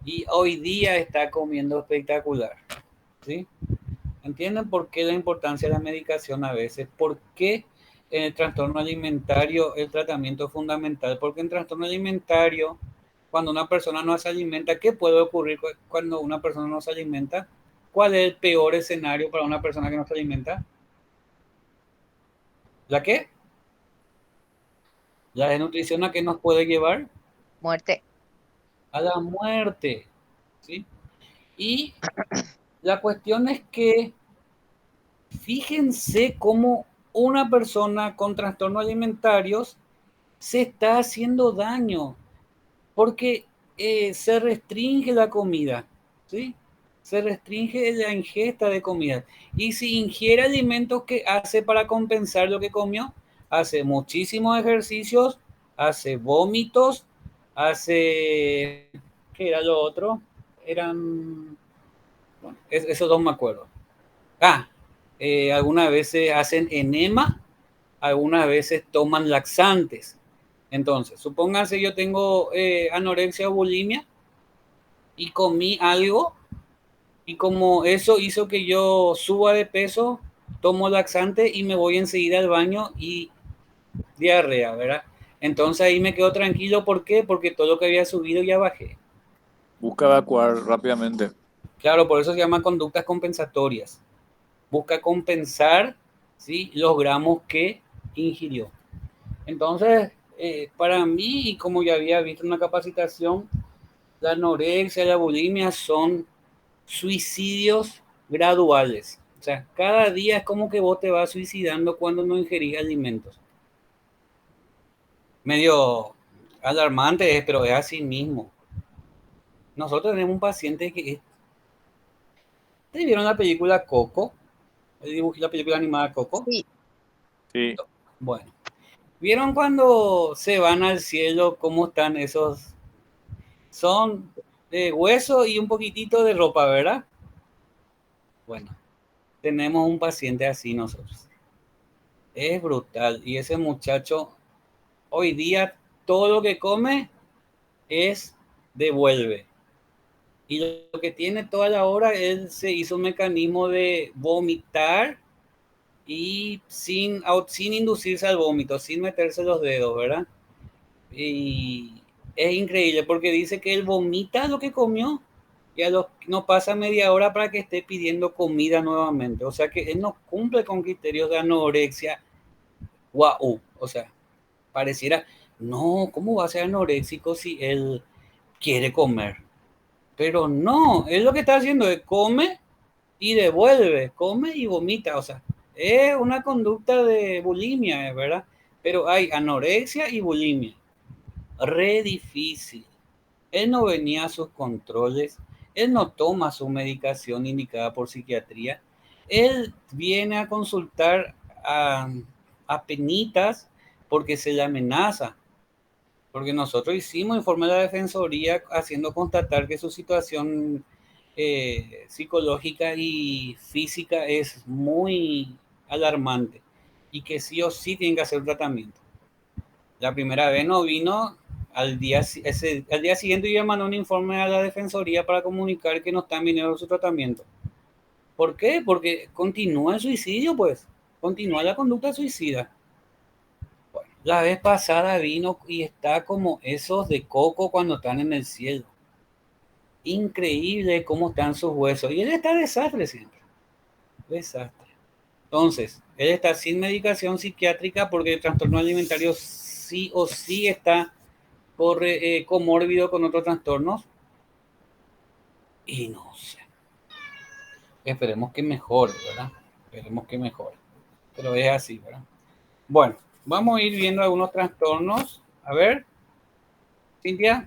y hoy día está comiendo espectacular. ¿Sí? ¿Entienden por qué la importancia de la medicación a veces? ¿Por qué en el trastorno alimentario el tratamiento es fundamental? Porque en trastorno alimentario, cuando una persona no se alimenta, ¿qué puede ocurrir cuando una persona no se alimenta? ¿Cuál es el peor escenario para una persona que no se alimenta? ¿La qué? La desnutrición, ¿a qué nos puede llevar? Muerte. A la muerte. ¿Sí? Y la cuestión es que fíjense cómo una persona con trastornos alimentarios se está haciendo daño porque se restringe la comida, ¿sí? Se restringe la ingesta de comida. Y si ingiere alimentos que hace para compensar lo que comió, hace muchísimos ejercicios, hace vómitos, hace... ¿Qué era lo otro? Eran... Bueno, esos dos me acuerdo. Algunas veces hacen enema, algunas veces toman laxantes. Entonces, supónganse yo tengo anorexia o bulimia y comí algo y como eso hizo que yo suba de peso, tomo laxante y me voy enseguida al baño y diarrea, ¿verdad? Entonces ahí me quedo tranquilo. ¿Por qué? Porque todo lo que había subido ya bajé. Busca evacuar rápidamente. Claro, por eso se llaman conductas compensatorias. Busca compensar, ¿sí?, los gramos que ingirió. Entonces, para mí, y como ya había visto en una capacitación, la anorexia y la bulimia son suicidios graduales. O sea, cada día es como que vos te vas suicidando cuando no ingerís alimentos. Medio alarmante es, pero es así mismo. Nosotros tenemos un paciente que... ¿Ustedes vieron la película Coco? La película animada Coco. Sí, Sí, Bueno, ¿vieron cuando se van al cielo cómo están esos? Son de hueso y un poquitito de ropa, ¿verdad? Bueno, tenemos un paciente así nosotros. Es brutal. Y ese muchacho, hoy día, todo lo que come es devuelve. Y lo que tiene toda la hora, él se hizo un mecanismo de vomitar y sin inducirse al vómito, sin meterse los dedos, ¿verdad? Y es increíble porque dice que él vomita lo que comió y no pasa media hora para que esté pidiendo comida nuevamente. O sea que él no cumple con criterios de anorexia. Guau. O sea, pareciera, no, ¿cómo va a ser anoréxico si él quiere comer? Pero no, él lo que está haciendo es come y devuelve, come y vomita. O sea, es una conducta de bulimia, ¿verdad? Pero hay anorexia y bulimia. Re difícil. Él no venía a sus controles, él no toma su medicación indicada por psiquiatría, él viene a consultar a penitas porque se le amenaza, porque nosotros hicimos informe de la Defensoría haciendo constatar que su situación psicológica y física es muy alarmante y que sí o sí tienen que hacer un tratamiento. La primera vez no vino, al día siguiente yo mandé un informe a la Defensoría para comunicar que no están viniendo su tratamiento. ¿Por qué? Porque continúa el suicidio, pues. Continúa la conducta suicida. Bueno, la vez pasada vino y está como esos de Coco cuando están en el cielo. Increíble cómo están sus huesos. Y él está desastre siempre. Desastre. Entonces, él está sin medicación psiquiátrica porque el trastorno alimentario sí o sí está comórbido con otros trastornos. Y no sé. Esperemos que mejore, ¿verdad? Esperemos que mejore. Pero es así, ¿verdad? Bueno, vamos a ir viendo algunos trastornos. A ver, Cintia.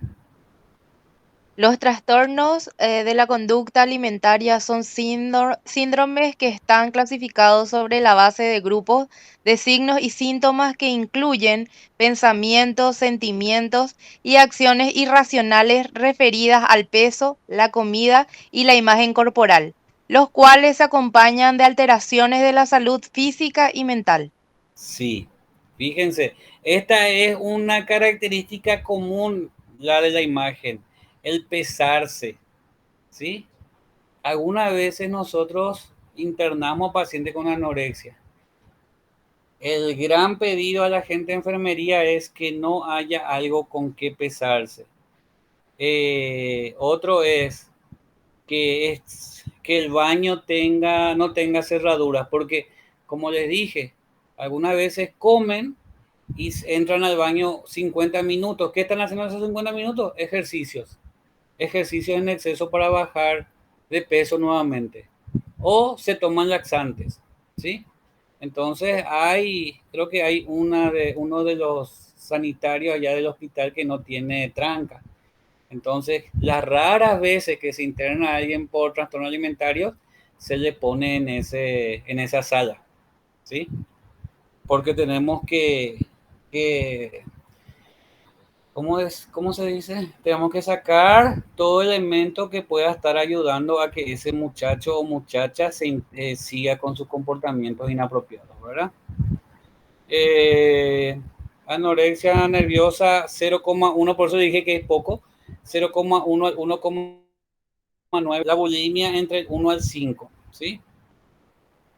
los trastornos de la conducta alimentaria son síndromes que están clasificados sobre la base de grupos de signos y síntomas que incluyen pensamientos, sentimientos y acciones irracionales referidas al peso, la comida y la imagen corporal, los cuales se acompañan de alteraciones de la salud física y mental. Sí, fíjense, esta es una característica común, la de la imagen, el pesarse, ¿sí? Algunas veces nosotros internamos pacientes con anorexia. El gran pedido a la gente de enfermería es que no haya algo con que pesarse. Otro es que el baño no tenga cerraduras, porque como les dije, algunas veces comen y entran al baño 50 minutos. ¿Qué están haciendo esos 50 minutos? Ejercicios. Ejercicios en exceso para bajar de peso nuevamente. O se toman laxantes, ¿sí? Entonces creo que hay uno de los sanitarios allá del hospital que no tiene tranca. Entonces, las raras veces que se interna a alguien por trastorno alimentario, se le pone en esa sala, ¿sí? Porque tenemos que ¿Cómo se dice? Tenemos que sacar todo elemento que pueda estar ayudando a que ese muchacho o muchacha siga con sus comportamientos inapropiados, ¿verdad? Anorexia nerviosa 0,1, por eso dije que es poco, 0,1 al 1,9. La bulimia entre el 1 al 5, ¿sí?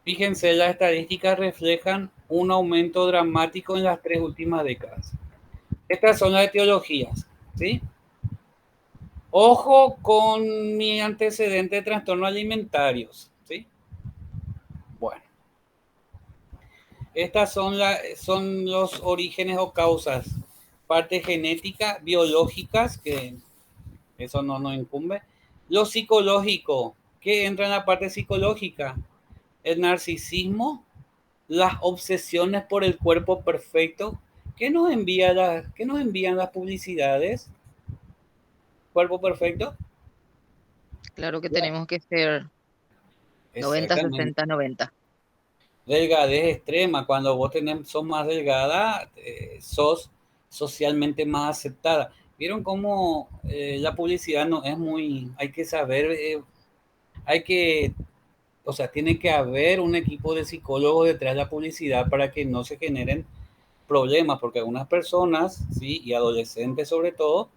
Fíjense, las estadísticas reflejan un aumento dramático en las 3 últimas décadas. Estas son las etiologías, ¿sí? Ojo con mi antecedente de trastornos alimentarios, ¿sí? Bueno, estas son los orígenes o causas, parte genética, biológicas, que eso no nos incumbe. Lo psicológico, ¿qué entra en la parte psicológica? El narcisismo, las obsesiones por el cuerpo perfecto. ¿Qué nos envían las publicidades? ¿Cuerpo perfecto? Claro que tenemos que ser 90, Exactamente. 60, 90. Delgadez extrema, cuando vos sos más delgada, sos socialmente más aceptada. ¿Vieron cómo la publicidad no es muy, hay que saber, hay que, o sea, tiene que haber un equipo de psicólogos detrás de la publicidad para que no se generen problemas, porque algunas personas, sí, y adolescentes sobre todo,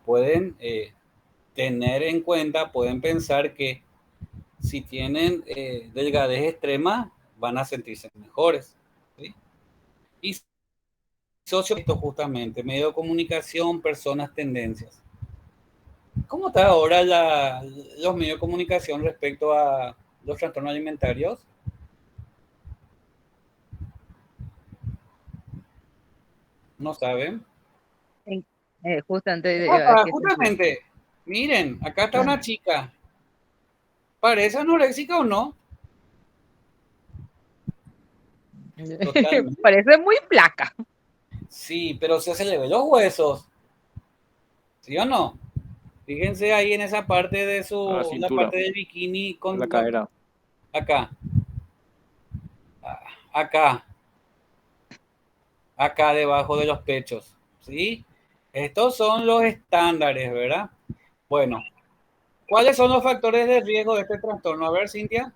pueden tener en cuenta, pueden pensar que si tienen delgadez extrema, van a sentirse mejores, ¿sí? Y socio, esto justamente, medio de comunicación, personas, tendencias. ¿Cómo está ahora los medios de comunicación respecto a los trastornos alimentarios? ¿No saben? En- Justamente a Acá, qué sentido. justamente, miren, acá está una chica. ¿Parece anoréxica o no? Totalmente. Parece muy flaca. Sí, pero se le ven los huesos, ¿sí o no? Fíjense ahí en esa parte de A la la cintura, parte del bikini a la con cadera. acá, acá, acá debajo de los pechos, ¿sí? Estos son los estándares, ¿verdad? Bueno, ¿cuáles son los factores de riesgo de este trastorno? A ver, Cintia.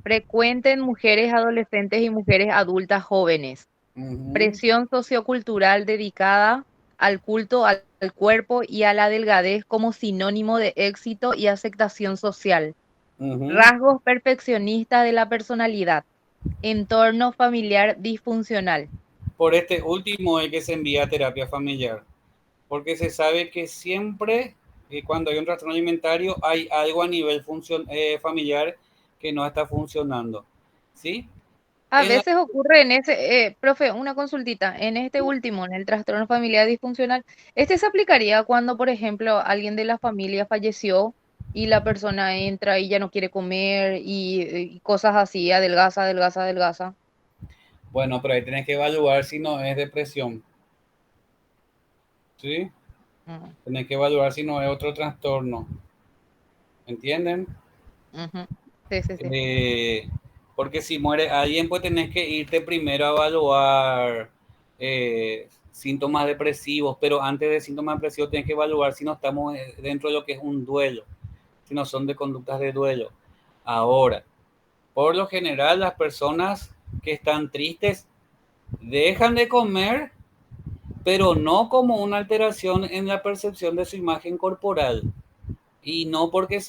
Frecuente en mujeres adolescentes y mujeres adultas jóvenes. Ujú, Presión sociocultural dedicada al culto al cuerpo y a la delgadez como sinónimo de éxito y aceptación social. ujú. Rasgos perfeccionistas de la personalidad. Entorno familiar disfuncional. Por este último es que se envía a terapia familiar, porque se sabe que siempre cuando hay un trastorno alimentario hay algo a nivel familiar que no está funcionando, ¿sí? A En la veces ocurre en ese, profe, una consultita, en este último, en el trastorno familiar disfuncional, este se aplicaría cuando, por ejemplo, alguien de la familia falleció y la persona entra y ya no quiere comer y cosas así, adelgaza, adelgaza, adelgaza. Bueno, pero ahí tenés que evaluar si no es depresión, ¿sí? Mm, Tenés que evaluar si no es otro trastorno, ¿entienden? ujú. Sí, sí, sí. Eh, Porque si muere alguien, pues tenés que irte primero a evaluar síntomas depresivos, pero antes de síntomas depresivos tenés que evaluar si no estamos dentro de lo que es un duelo, si no son de conductas de duelo. Ahora, por lo general, las personas que están tristes dejan de comer, pero no como una alteración en la percepción de su imagen corporal. Y no porque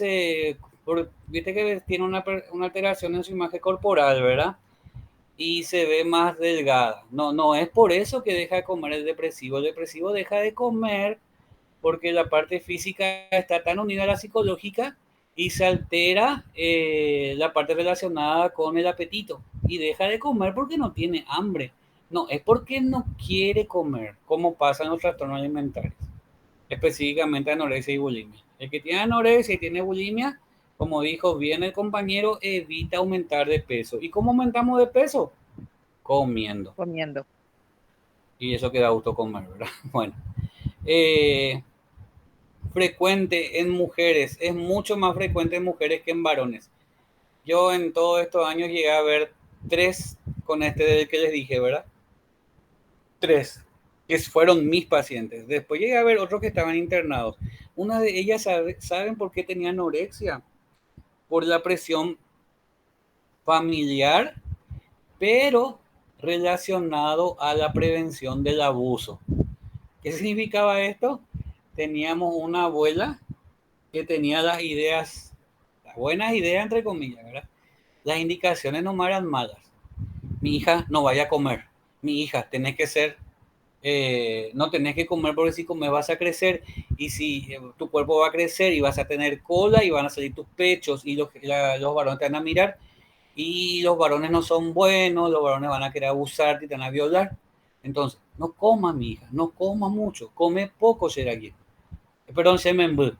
viste que tiene una alteración en su imagen corporal, ¿verdad? Y se ve más delgada. No, no es por eso que deja de comer el depresivo. El depresivo deja de comer porque la parte física está tan unida a la psicológica y se altera la parte relacionada con el apetito. Y deja de comer porque no tiene hambre. No, es porque no quiere comer, como pasa en los trastornos alimentarios, específicamente anorexia y bulimia. El que tiene anorexia y tiene bulimia, como dijo bien el compañero, evita aumentar de peso. ¿Y cómo aumentamos de peso? Comiendo. Comiendo. Y eso que da gusto comer, ¿verdad? Bueno, eh, frecuente en mujeres, es mucho más frecuente en mujeres que en varones. Yo en todos estos años llegué a ver 3 con este del que les dije, ¿verdad? 3. que fueron mis pacientes. Después llegué a ver otros que estaban internados. Una de ellas, ¿saben por qué tenía anorexia? Por la presión familiar, pero relacionado a la prevención del abuso. ¿Qué significaba esto? Teníamos una abuela que tenía las ideas, las buenas ideas entre comillas, ¿verdad? Las indicaciones no eran malas. Mi hija no vaya a comer. Mi hija, tenés que ser, no tenés que comer porque si comes vas a crecer y si tu cuerpo va a crecer y vas a tener cola y van a salir tus pechos y los varones te van a mirar y los varones no son buenos, los varones van a querer abusarte y te van a violar. Entonces, no coma, mi hija, no coma mucho, come poco, Sheragui. Perdón, Shemenbu.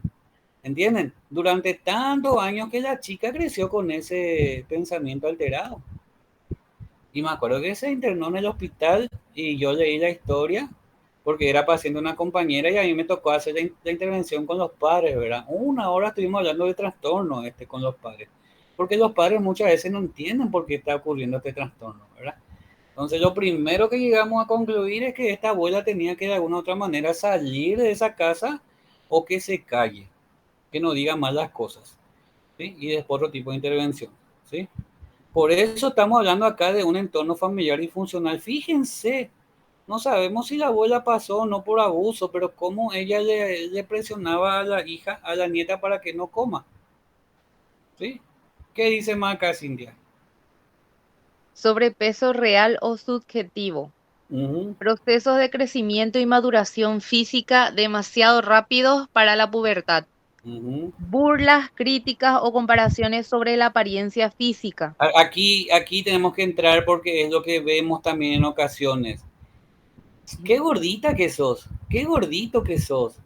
¿Entienden? Durante tantos años que la chica creció con ese pensamiento alterado. Y me acuerdo que se internó en el hospital y yo leí la historia porque era paciente de una compañera y a mí me tocó hacer la intervención con los padres, ¿verdad? Una hora estuvimos hablando de trastorno con los padres. Porque los padres muchas veces no entienden por qué está ocurriendo este trastorno, ¿verdad? Entonces lo primero que llegamos a concluir es que esta abuela tenía que de alguna u otra manera salir de esa casa o que se calle, que no diga mal las cosas, ¿sí? Y después otro tipo de intervención, ¿sí? Por eso estamos hablando acá de un entorno familiar disfuncional. Fíjense, no sabemos si la abuela pasó o no por abuso, pero cómo ella le presionaba a la hija, a la nieta para que no coma, ¿sí? ¿Qué dice más acá, Cintia? Sobrepeso real o subjetivo. Uh-huh. Procesos de crecimiento y maduración física demasiado rápidos para la pubertad. Uh-huh. Burlas, críticas o comparaciones sobre la apariencia física. Aquí tenemos que entrar porque es lo que vemos también en ocasiones. Qué gordita que sos, qué gordito que sos.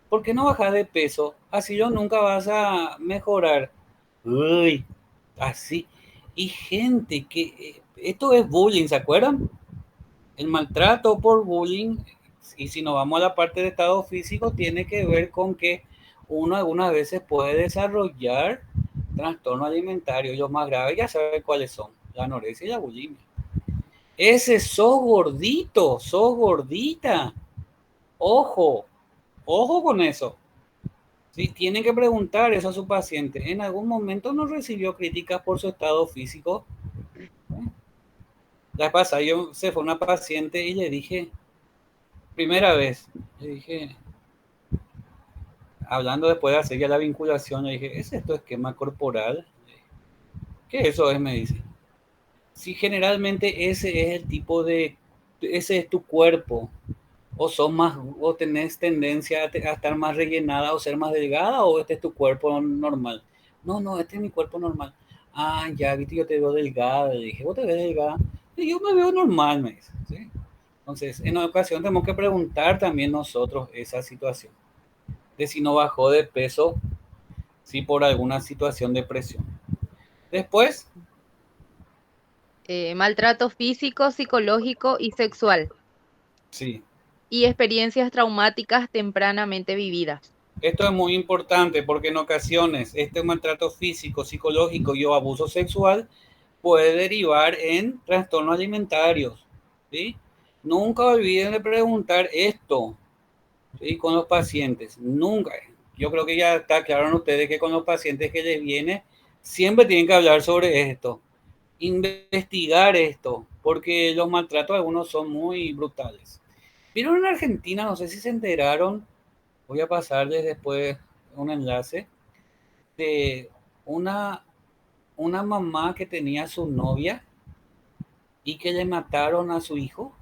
¿Por qué no bajas de peso? Así yo nunca vas a mejorar. Uy, así. Y gente que... esto es bullying, ¿se acuerdan? El maltrato por bullying, y si nos vamos a la parte de estado físico, tiene que ver con que uno algunas veces puede desarrollar trastorno alimentario. Y los más graves ya saben cuáles son, la anorexia y la bulimia. Ese sos gordito, sos gordita. Ojo, ojo con eso. Sí, tienen que preguntar eso a su paciente. ¿En algún momento no recibió críticas por su estado físico? La pasada se fue una paciente y le dije, primera vez, le dije, hablando después de hacer ya la vinculación, le dije, ¿es esto esquema corporal? ¿Qué eso es? Me dice. Si generalmente ese es el tipo de, ese es tu cuerpo, o son más, o tenés tendencia a estar más rellenada o ser más delgada, o este es tu cuerpo normal. No, este es mi cuerpo normal. Ah, ya, viste, yo te veo delgada. Le dije, ¿vos te ves delgada? Y yo me veo normal, me dice. ¿Sí? Entonces, en una ocasión tenemos que preguntar también nosotros esa situación, de si no bajó de peso, si por alguna situación de presión. Después, Maltrato físico, psicológico y sexual. sí, Y experiencias traumáticas tempranamente vividas. esto es muy importante porque en ocasiones este maltrato físico, psicológico y o abuso sexual puede derivar en trastornos alimentarios, ¿sí? Nunca olviden de preguntar esto, ¿sí? Con los pacientes, nunca. Yo creo que ya está claro en ustedes que con los pacientes que les viene, siempre tienen que hablar sobre esto, investigar esto, porque los maltratos algunos son muy brutales. Vieron en Argentina, no sé si se enteraron, voy a pasarles después un enlace de una mamá que tenía a su novia y que le mataron a su hijo,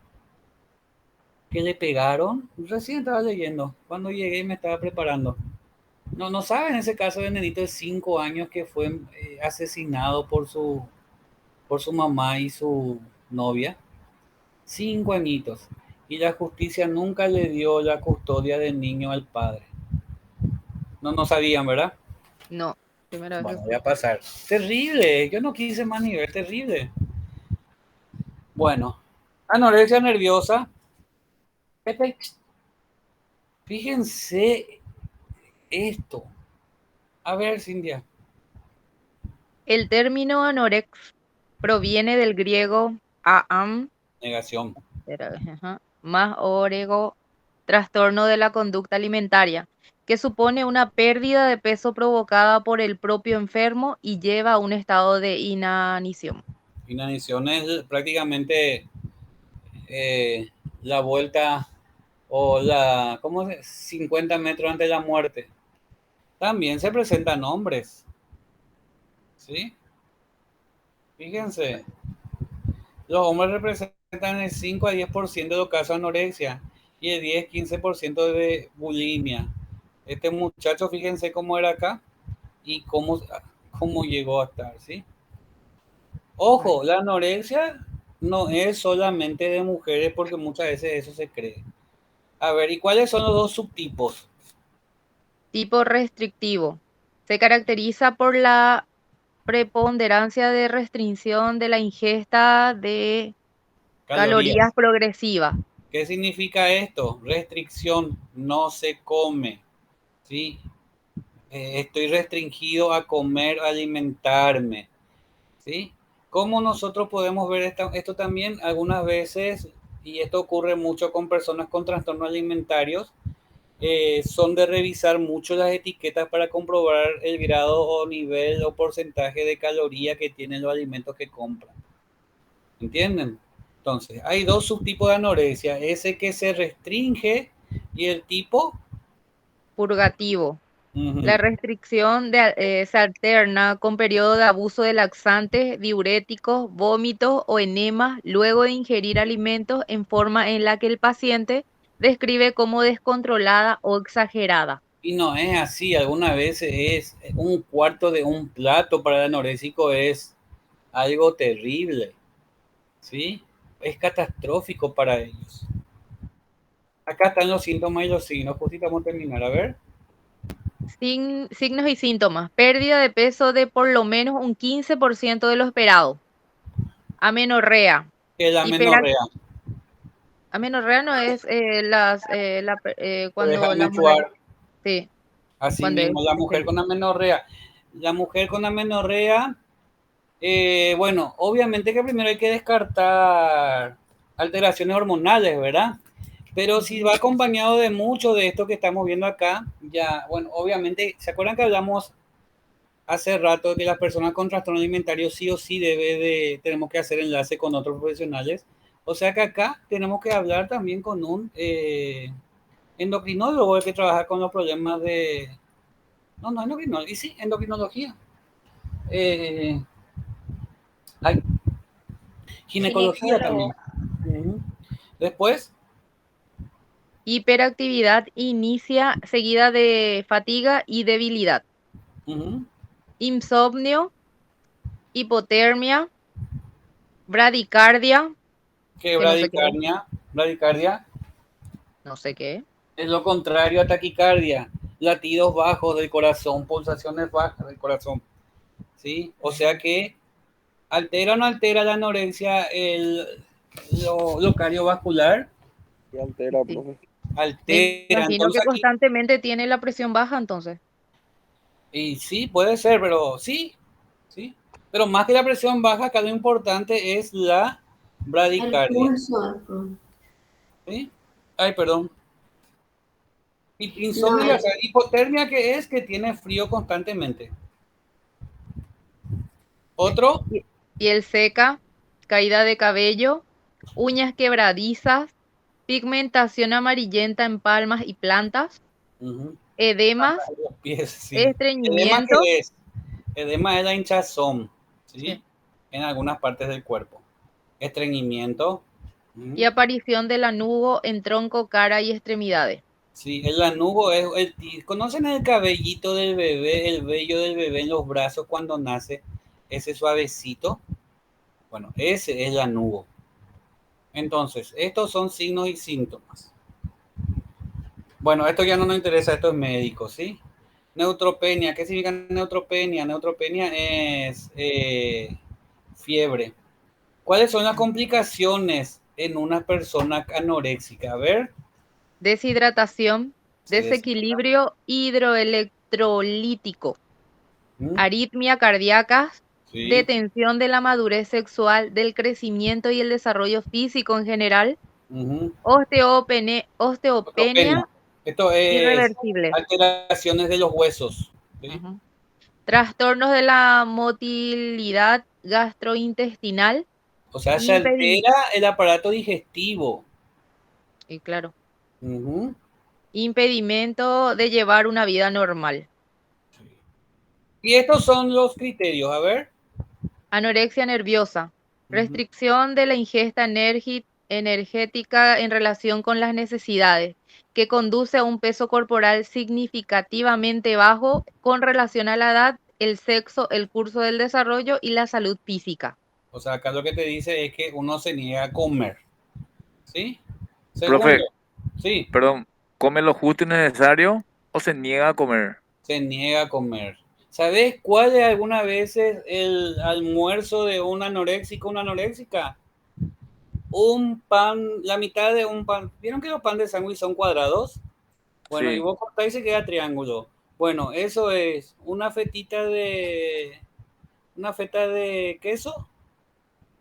que le pegaron. Recién estaba leyendo, cuando llegué y me estaba preparando. No saben ese caso de nenito de 5 años que fue asesinado por su mamá y su novia. 5 añitos. Y la justicia nunca le dio la custodia del niño al padre. No sabían, ¿verdad? No, primera vez que Bueno, voy a escucho. pasar. Terrible, yo no quise más ni ver, terrible. Bueno, anorexia nerviosa. Fíjense esto. A ver, Cintia. El término anorex proviene del griego aam, Negación. ajá, más orego, trastorno de la conducta alimentaria, que supone una pérdida de peso provocada por el propio enfermo y lleva a un estado de inanición. Inanición es prácticamente eh, la vuelta o la, ¿cómo se? 50 metros antes de la muerte. También se presentan hombres, ¿sí? Fíjense, los hombres representan el 5 a 10% de los casos de anorexia y el 10-15% de bulimia. Este muchacho, fíjense cómo era acá y cómo llegó a estar, ¿sí? Ojo, la anorexia no es solamente de mujeres porque muchas veces eso se cree. A ver, ¿y cuáles son los dos subtipos? Tipo restrictivo. Se caracteriza por la preponderancia de restricción de la ingesta de calorías Calorías. progresiva. ¿Qué significa esto? Restricción, no se come, ¿sí? Estoy restringido a comer, a alimentarme, ¿sí? ¿Cómo nosotros podemos ver esto también? Algunas veces, y esto ocurre mucho con personas con trastornos alimentarios, son de revisar mucho las etiquetas para comprobar el grado o nivel o porcentaje de caloría que tienen los alimentos que compran. ¿Entienden? Entonces, hay dos subtipos de anorexia, ese que se restringe y el tipo Purgativo. La restricción se alterna con periodo de abuso de laxantes, diuréticos, vómitos o enemas luego de ingerir alimentos en forma en la que el paciente describe como descontrolada o exagerada. y no es así, algunas veces es un cuarto de un plato para el anoréxico es algo terrible, ¿sí? Es catastrófico para ellos. Acá están los síntomas y los signos, justito vamos a terminar, a ver. Signos y síntomas. Pérdida de peso de por lo menos un 15% de lo esperado. Amenorrea. ¿Qué es la menorrea? Amenorrea no es Deja cuando de la mujer... menstruar. Sí, Así cuando es... mismo, la mujer con amenorrea. La mujer con amenorrea, bueno, obviamente que primero hay que descartar alteraciones hormonales, ¿verdad? Pero si va acompañado de mucho de esto que estamos viendo acá, ya, bueno, obviamente, ¿se acuerdan que hablamos hace rato que las personas con trastorno alimentario sí o sí tenemos que hacer enlace con otros profesionales? O sea que acá tenemos que hablar también con un endocrinólogo que trabaja con los problemas de... No endocrinólogo, y sí, endocrinología. Hay ginecología también. Ginecólogo. Después, Hiperactividad inicia seguida de fatiga y debilidad. Insomnio, hipotermia, bradicardia, que que no sé qué es, bradicardia no sé qué. es lo contrario a taquicardia, latidos bajos del corazón, pulsaciones bajas del corazón, ¿sí? O sea que altera o no altera la anorexia lo cardiovascular, Y altera, Sí. profe. Me altera, imagino que entonces aquí, constantemente tiene la presión baja, entonces. y sí, puede ser, pero sí, sí, pero más que la presión baja, acá lo importante es la El bradicardia, pulso, ¿sí? Ay, perdón. no, Insomnio, o sea, hipotermia que es que tiene frío constantemente. Otro, Piel seca, caída de cabello, uñas quebradizas, pigmentación amarillenta en palmas y plantas, edemas, los pies, sí. ¿Edema estreñimiento, qué es? Edema es la hinchazón, ¿sí? sí, En algunas partes del cuerpo. Estreñimiento. y aparición del lanugo en tronco, cara y extremidades. Sí, el lanugo es ¿conocen el cabellito del bebé, el vello del bebé en los brazos cuando nace? Ese suavecito. Bueno, ese es lanugo. Entonces, estos son signos y síntomas. Bueno, esto ya no nos interesa, esto es médico, ¿sí? Neutropenia, ¿qué significa neutropenia? Neutropenia es fiebre. ¿Cuáles son las complicaciones en una persona anoréxica? A ver. Deshidratación, Se deshidrata. desequilibrio hidroelectrolítico, ¿Mm? aritmia cardíaca, Sí. detención de la madurez sexual, del crecimiento y el desarrollo físico en general, Ujú. osteopenia Osteopenia. Esto es irreversible. alteraciones de los huesos. ¿Sí? Ujú. Trastornos de la motilidad gastrointestinal, O sea, se impedi- altera el aparato digestivo. y claro, Ujú. impedimento de llevar una vida normal. Y estos son los criterios. A ver. Anorexia nerviosa, Ujú. restricción de la ingesta energética en relación con las necesidades, que conduce a un peso corporal significativamente bajo con relación a la edad, el sexo, el curso del desarrollo y la salud física. O sea, acá lo que te dice es que uno se niega a comer. ¿Sí? Segundo, Profe, sí, perdón, ¿come lo justo y necesario o se niega a comer? se niega a comer. ¿Sabes cuál es algunas veces el almuerzo de un anoréxico, una anoréxica? Un pan, la mitad de un pan. ¿Vieron que los panes de sándwich son cuadrados? Bueno, y Sí. vos cortás y se queda triángulo. Bueno, eso es una feta de queso,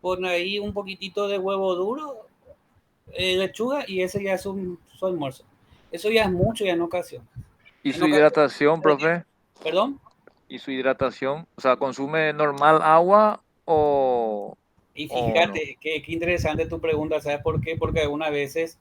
pon ahí un poquitito de huevo duro, lechuga y ese ya es su almuerzo. Eso ya es mucho ya en ocasiones. ¿Y En su ocasiones, hidratación, profe? perdón. ¿Y su hidratación? O sea, ¿consume normal agua Y o no? fíjate qué interesante tu pregunta, ¿sabes por qué? Porque algunas veces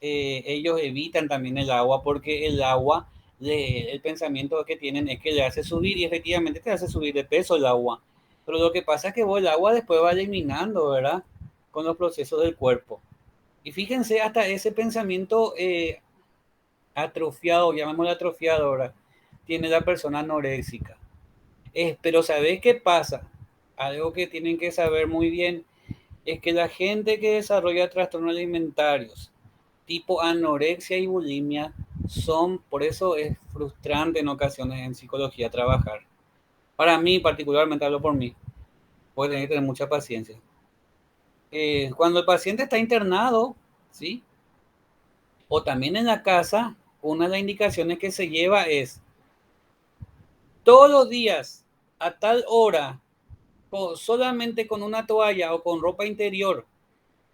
ellos evitan también el agua porque el agua, el pensamiento que tienen es que le hace subir y efectivamente te hace subir de peso el agua. Pero lo que pasa es que vos el agua después va eliminando, ¿verdad? Con los procesos del cuerpo. Y fíjense hasta ese pensamiento atrofiado, llamémoslo atrofiado, ¿verdad? Tiene la persona anoréxica. Pero ¿sabés qué pasa? Algo que tienen que saber muy bien es que la gente que desarrolla trastornos alimentarios tipo anorexia y bulimia son, por eso es frustrante en ocasiones en psicología trabajar. Para mí, particularmente hablo por mí, puede tener que tener mucha paciencia. Cuando el paciente está internado, ¿sí? O también en la casa, una de las indicaciones que se lleva es todos los días a tal hora, solamente con una toalla o con ropa interior,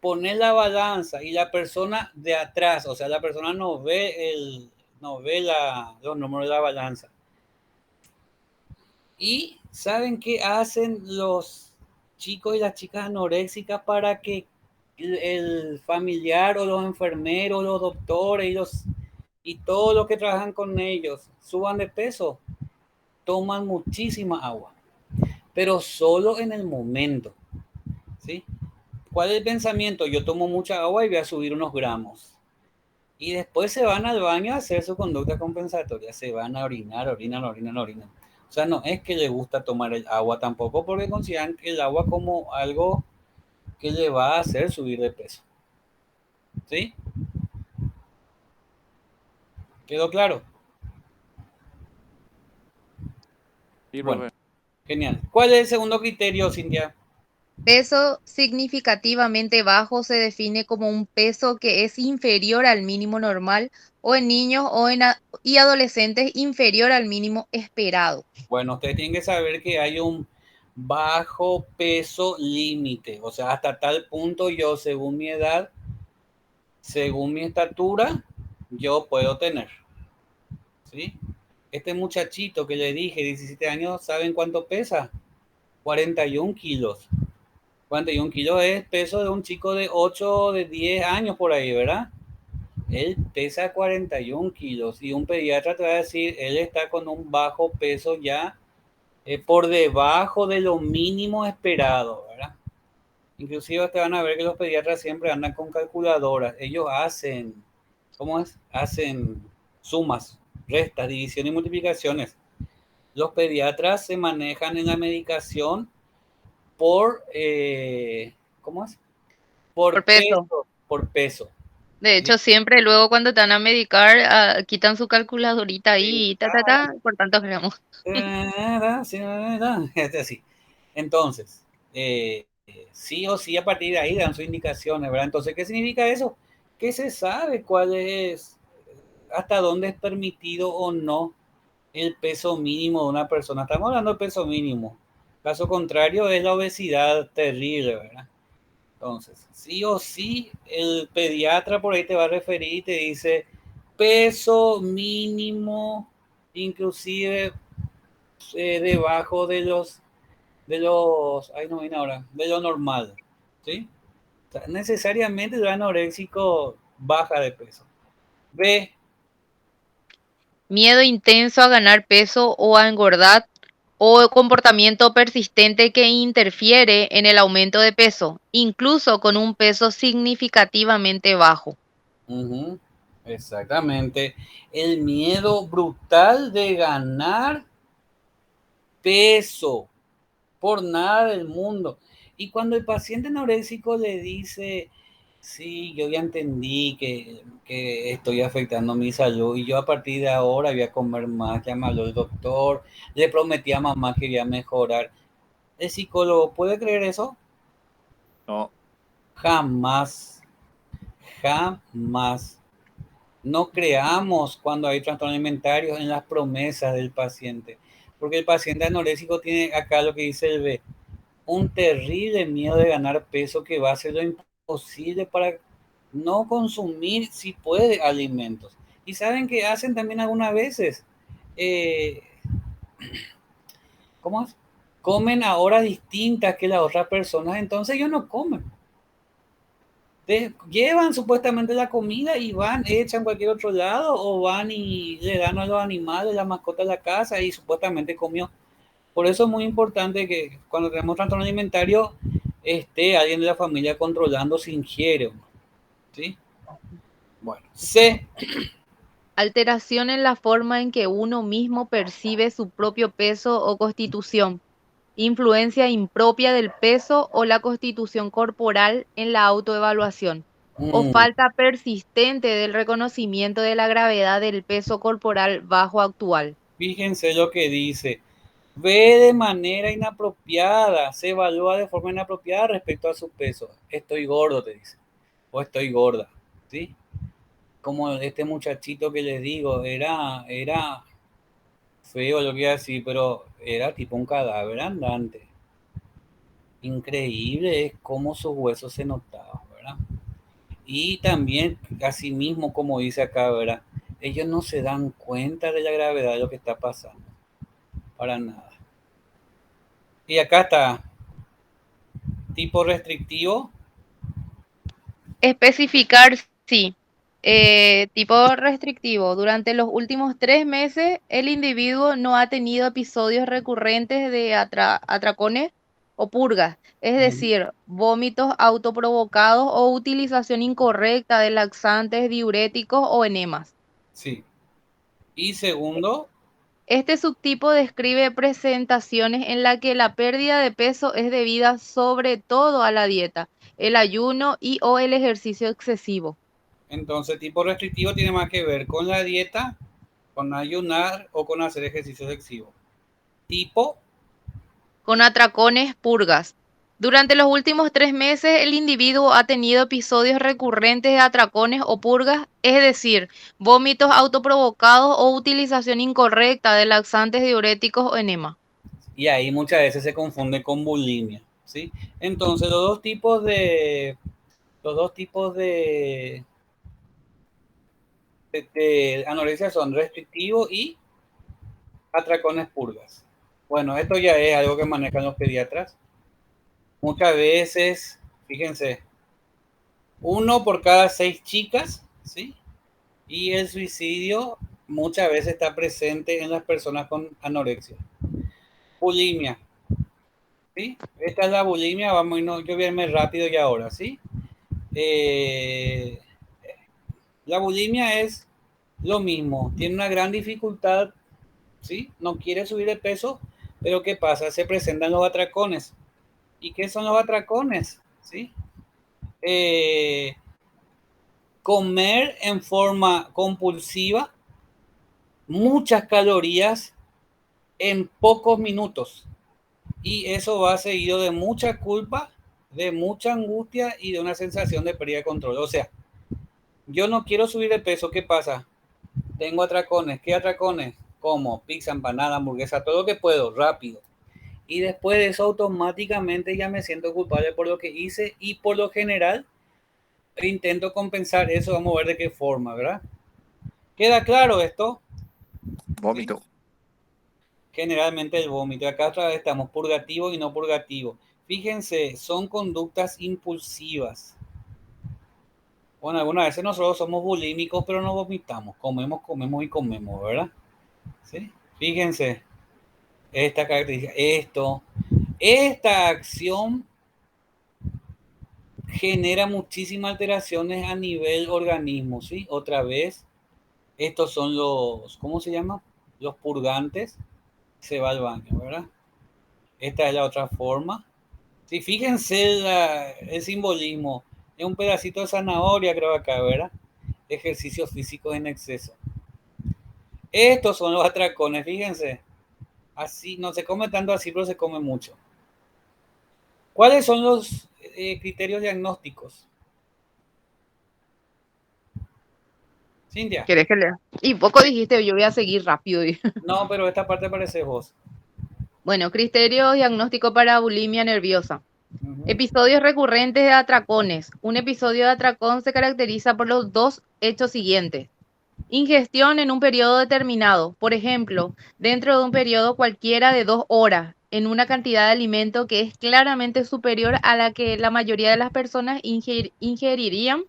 poner la balanza y la persona de atrás, o sea, la persona no ve los números de la balanza. Y ¿saben qué hacen los chicos y las chicas anoréxicas para que el familiar o los enfermeros, los doctores y todos los que trabajan con ellos suban de peso? Toman muchísima agua, pero solo en el momento, ¿sí? ¿Cuál es el pensamiento? Yo tomo mucha agua y voy a subir unos gramos. Y después se van al baño a hacer su conducta compensatoria. Se van a orinar, orinan, orinan, orinan. O sea, no es que le gusta tomar el agua tampoco porque consideran el agua como algo que le va a hacer subir de peso. ¿Sí? ¿Quedó claro? Sí, Bueno, profe. genial. ¿Cuál es el segundo criterio, Cintia? Peso significativamente bajo se define como un peso que es inferior al mínimo normal o en niños y adolescentes inferior al mínimo esperado. Bueno, ustedes tienen que saber que hay un bajo peso límite. O sea, hasta tal punto yo, según mi edad, según mi estatura, yo puedo tener. ¿Sí? Este muchachito que le dije, 17 años, ¿saben cuánto pesa? 41 kilos. 41 kilos es peso de un chico de 8, de 10 años por ahí, ¿verdad? Él pesa 41 kilos y un pediatra te va a decir, él está con un bajo peso ya por debajo de lo mínimo esperado, ¿verdad? Inclusive te van a ver que los pediatras siempre andan con calculadoras. Ellos hacen, ¿cómo es? Hacen sumas, restas, divisiones y multiplicaciones. Los pediatras se manejan en la medicación por, ¿cómo es? Por Por peso. peso, por peso. De ¿Sí? hecho, siempre luego cuando te van a medicar, quitan su calculadorita ahí, por tantos gramos. Es así. Entonces, sí o sí a partir de ahí dan sus indicaciones, ¿verdad? Entonces, ¿qué significa eso? Que se sabe cuál es, hasta dónde es permitido o no el peso mínimo de una persona. Estamos hablando del peso mínimo. Caso contrario es la obesidad terrible, ¿verdad? Entonces, sí o sí, el pediatra por ahí te va a referir y te dice peso mínimo, inclusive debajo ay no viene ahora, de lo normal, ¿sí? O sea, necesariamente el anoréxico baja de peso. B, Miedo intenso a ganar peso o a engordar o comportamiento persistente que interfiere en el aumento de peso, incluso con un peso significativamente bajo. uh-huh, exactamente, el miedo brutal de ganar peso por nada del mundo. Y cuando el paciente anoréxico le dice, sí, yo ya entendí que estoy afectando mi salud y yo a partir de ahora voy a comer más, ya me habló el doctor, le prometí a mamá que iba a mejorar. ¿El psicólogo puede creer eso? No. Jamás, jamás. No creamos cuando hay trastornos alimentarios en las promesas del paciente, porque el paciente anoréxico tiene acá lo que dice el B, un terrible miedo de ganar peso que va a hacer lo imposible para no consumir, si puede, alimentos. Y saben que hacen también algunas veces, eh, ¿cómo es? Comen a horas distintas que las otras personas, entonces ellos no comen. Llevan supuestamente la comida y van, echan cualquier otro lado o van y le dan a los animales, la mascota de la casa y supuestamente comió. Por eso es muy importante que cuando tenemos trastorno alimentario esté alguien de la familia controlando si ingiere o no. ¿Sí? Bueno, C. Alteración en la forma en que uno mismo percibe su propio peso o constitución. Influencia impropia del peso o la constitución corporal en la autoevaluación. O falta persistente del reconocimiento de la gravedad del peso corporal bajo actual. Fíjense lo que dice. Ve de manera inapropiada, se evalúa de forma inapropiada respecto a su peso. Estoy gordo, te dice. O estoy gorda. ¿Sí? Como este muchachito que les digo, era feo lo que iba a decir, pero era tipo un cadáver andante. Increíble es cómo sus huesos se notaban, ¿verdad? Y también, así mismo, como dice acá, ¿verdad? Ellos no se dan cuenta de la gravedad de lo que está pasando. Para nada. Y acá está, tipo restrictivo. Especificar, sí. Tipo restrictivo. Durante los últimos 3 meses, el individuo no ha tenido episodios recurrentes de atracones o purgas, es decir, vómitos autoprovocados o utilización incorrecta de laxantes, diuréticos o enemas. Sí. Y segundo, Este subtipo describe presentaciones en las que la pérdida de peso es debida sobre todo a la dieta, el ayuno y o el ejercicio excesivo. entonces tipo restrictivo tiene más que ver con la dieta, con ayunar o con hacer ejercicio excesivo. Tipo, Con atracones, purgas. Durante los últimos 3 meses, el individuo ha tenido episodios recurrentes de atracones o purgas, es decir, vómitos autoprovocados o utilización incorrecta de laxantes, diuréticos o enema. y ahí muchas veces se confunde con bulimia, ¿sí? Entonces los dos tipos de anorexia son restrictivo y atracones purgas. Bueno, esto ya es algo que manejan los pediatras. Muchas veces, fíjense, 1 por cada 6 chicas, ¿sí? Y el suicidio muchas veces está presente en las personas con anorexia. Bulimia, ¿sí? Esta es la bulimia, vamos, yo voy a irme rápido y ahora, ¿sí? La bulimia es lo mismo, tiene una gran dificultad, ¿sí? No quiere subir de peso, pero ¿qué pasa? Se presentan los atracones. ¿Y qué son los atracones? ¿Sí? Comer en forma compulsiva muchas calorías en pocos minutos. Y eso va seguido de mucha culpa, de mucha angustia y de una sensación de pérdida de control. O sea, yo no quiero subir de peso, ¿qué pasa? Tengo atracones. ¿Qué atracones? Como pizza, empanada, hamburguesa, todo lo que puedo, rápido. Y después de eso automáticamente ya me siento culpable por lo que hice y por lo general intento compensar eso. Vamos a ver de qué forma, ¿verdad? ¿Queda claro esto? Vómito. Generalmente el vómito. Acá otra vez estamos purgativo y no purgativo. Fíjense, son conductas impulsivas. Bueno, algunas veces nosotros somos bulímicos, pero no vomitamos. Comemos, comemos y comemos, ¿verdad? ¿Sí? Fíjense, esta característica, esta acción genera muchísimas alteraciones a nivel organismo, ¿sí? Otra vez, estos son los, ¿cómo se llama? Los purgantes. Se va al baño, ¿verdad? Esta es la otra forma. Sí, fíjense el simbolismo. Es un pedacito de zanahoria, creo acá, ¿verdad? Ejercicios físicos en exceso. Estos son los atracones, fíjense. Así, no se come tanto así, pero se come mucho. ¿Cuáles son los criterios diagnósticos? Cintia. ¿Querés que lea? Y poco dijiste, yo voy a seguir rápido. No, pero esta parte parece vos. Bueno, criterio diagnóstico para bulimia nerviosa. Uh-huh. Episodios recurrentes de atracones. Un episodio de atracón se caracteriza por los dos hechos siguientes. Ingestión en un periodo determinado, por ejemplo, dentro de un periodo cualquiera de 2 horas, en una cantidad de alimento que es claramente superior a la que la mayoría de las personas ingerirían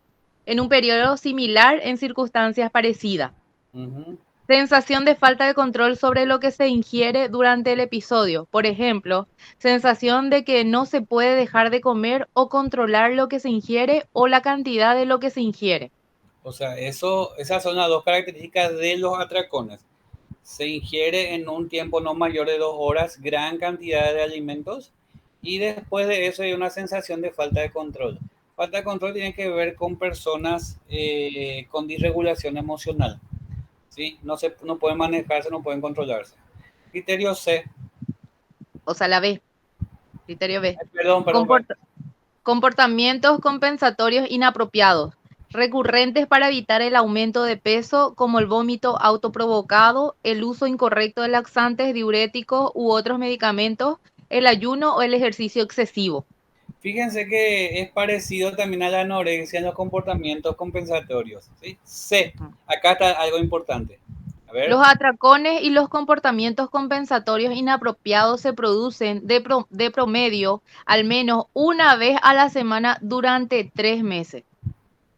en un periodo similar en circunstancias parecidas. Uh-huh. Sensación de falta de control sobre lo que se ingiere durante el episodio. Por ejemplo, sensación de que no se puede dejar de comer o controlar lo que se ingiere o la cantidad de lo que se ingiere. O sea, esas son las dos características de los atracones. Se ingiere en un tiempo no mayor de 2 horas gran cantidad de alimentos y después de eso hay una sensación de falta de control. Falta de control tiene que ver con personas con disregulación emocional. ¿Sí? No pueden manejarse, no pueden controlarse. Criterio C. O sea, la B. Criterio B. Perdón. Comportamientos compensatorios inapropiados, recurrentes para evitar el aumento de peso, como el vómito autoprovocado, el uso incorrecto de laxantes, diuréticos u otros medicamentos, el ayuno o el ejercicio excesivo. Fíjense que es parecido también a la anorexia en los comportamientos compensatorios. ¿Sí? C. Acá está algo importante. A ver. Los atracones y los comportamientos compensatorios inapropiados se producen de promedio al menos una vez a la semana durante 3 meses.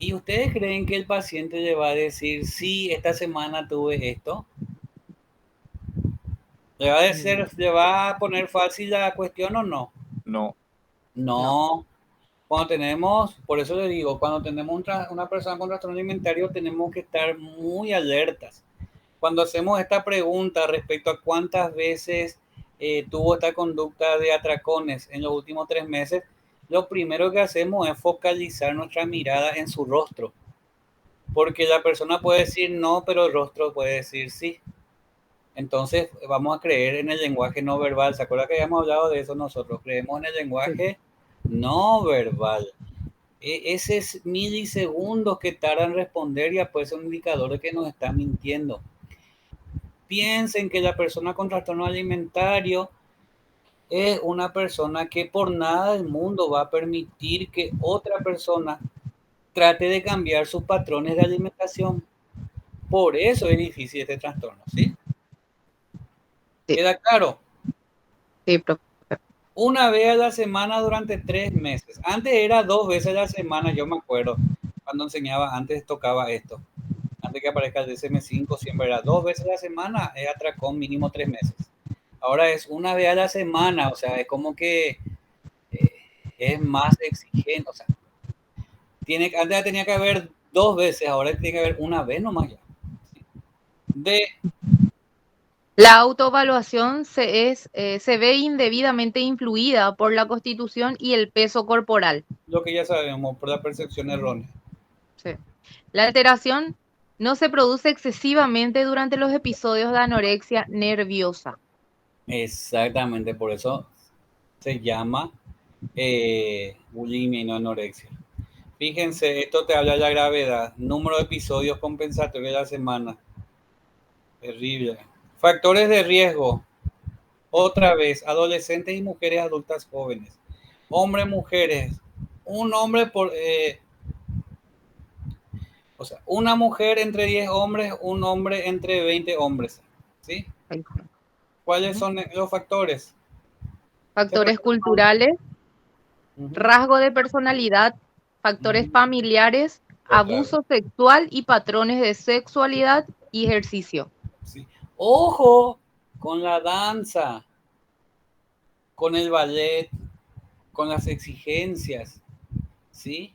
¿Y ustedes creen que el paciente le va a decir, sí, esta semana tuve esto? ¿Le va a poner fácil la cuestión o no? No. Cuando tenemos, por eso le digo, cuando tenemos una persona con trastorno alimentario tenemos que estar muy alertas. Cuando hacemos esta pregunta respecto a cuántas veces tuvo esta conducta de atracones en los últimos 3 meses, lo primero que hacemos es focalizar nuestra mirada en su rostro. Porque la persona puede decir no, pero el rostro puede decir sí. Entonces vamos a creer en el lenguaje no verbal. ¿Se acuerda que habíamos hablado de eso nosotros? Creemos en el lenguaje no verbal. Ese es milisegundos que tardan en responder y después es un indicador de que nos está mintiendo. Piensen que la persona con trastorno alimentario es una persona que por nada del mundo va a permitir que otra persona trate de cambiar sus patrones de alimentación. Por eso es difícil este trastorno, ¿sí? Sí. ¿Queda claro? Sí, profe. Una vez a la semana durante 3 meses. Antes era 2 veces a la semana, yo me acuerdo. Cuando enseñaba, antes tocaba esto. Antes que aparezca el DSM-5, siempre era 2 veces a la semana, es atracón mínimo 3 meses. Ahora es una vez a la semana, o sea, es como que es más exigente. O sea, antes tenía que haber 2 veces, ahora tiene que haber una vez nomás ya. La autoevaluación se ve indebidamente influida por la constitución y el peso corporal. Lo que ya sabemos, por la percepción errónea. Sí. La alteración no se produce excesivamente durante los episodios de anorexia nerviosa. Exactamente, por eso se llama bulimia y no anorexia. Fíjense, esto te habla de la gravedad. Número de episodios compensatorios de la semana. Terrible. Factores de riesgo. Otra vez, adolescentes y mujeres adultas jóvenes. Hombres, mujeres. Un hombre por... o sea, una mujer entre 10 hombres, un hombre entre 20 hombres. ¿Sí? Ahí está. ¿Cuáles son los factores? Factores culturales, rasgo de personalidad, factores familiares, abuso sexual y patrones de sexualidad y ejercicio. Sí. Ojo con la danza, con el ballet, con las exigencias, ¿sí?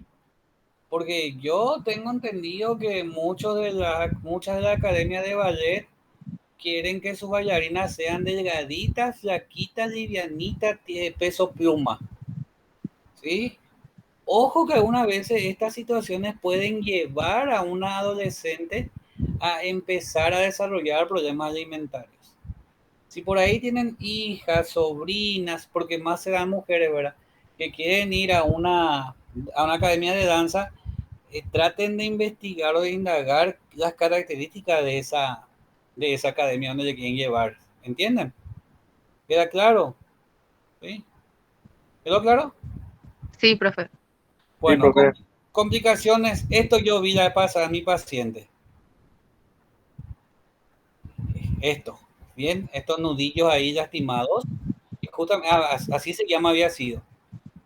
Porque yo tengo entendido que muchas de la academia de ballet quieren que sus bailarinas sean delgaditas, flaquitas, livianitas, peso pluma, ¿sí? Ojo que algunas veces estas situaciones pueden llevar a una adolescente a empezar a desarrollar problemas alimentarios. Si por ahí tienen hijas, sobrinas, porque más serán mujeres, ¿verdad? Que quieren ir a una academia de danza, traten de investigar o de indagar las características de esa academia donde le quieren llevar. ¿Entienden? ¿Queda claro? ¿Sí? ¿Quedó claro? Sí, profe. Bueno, profe. complicaciones. Esto yo vi la vez pasada a mi paciente. Esto. Bien, estos nudillos ahí lastimados. Y justamente, así se llama, había sido.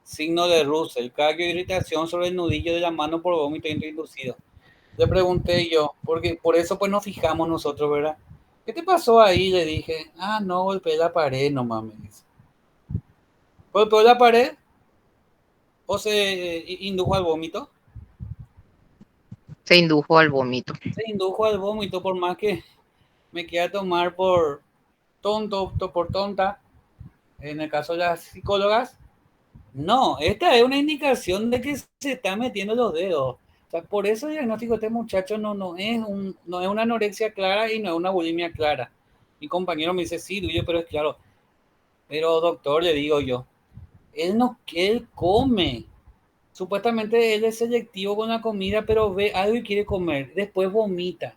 Signo de Russell, callo, irritación sobre el nudillo de la mano por vómito inducido. Le pregunté yo, porque por eso pues nos fijamos nosotros, ¿verdad? ¿Qué te pasó ahí? Le dije, no, golpeé la pared nomás, me dice. ¿Golpeó la pared o se indujo al vómito? Se indujo al vómito. Se indujo al vómito, por más que me quiera tomar por tonto, por tonta, en el caso de las psicólogas. No, esta es una indicación de que se está metiendo los dedos. O sea, por eso el diagnóstico de este muchacho no es una anorexia clara y no es una bulimia clara. Mi compañero me dice, sí, Luis, pero es claro. Pero doctor, le digo yo, él come. Supuestamente él es selectivo con la comida, pero ve algo y quiere comer. Después vomita.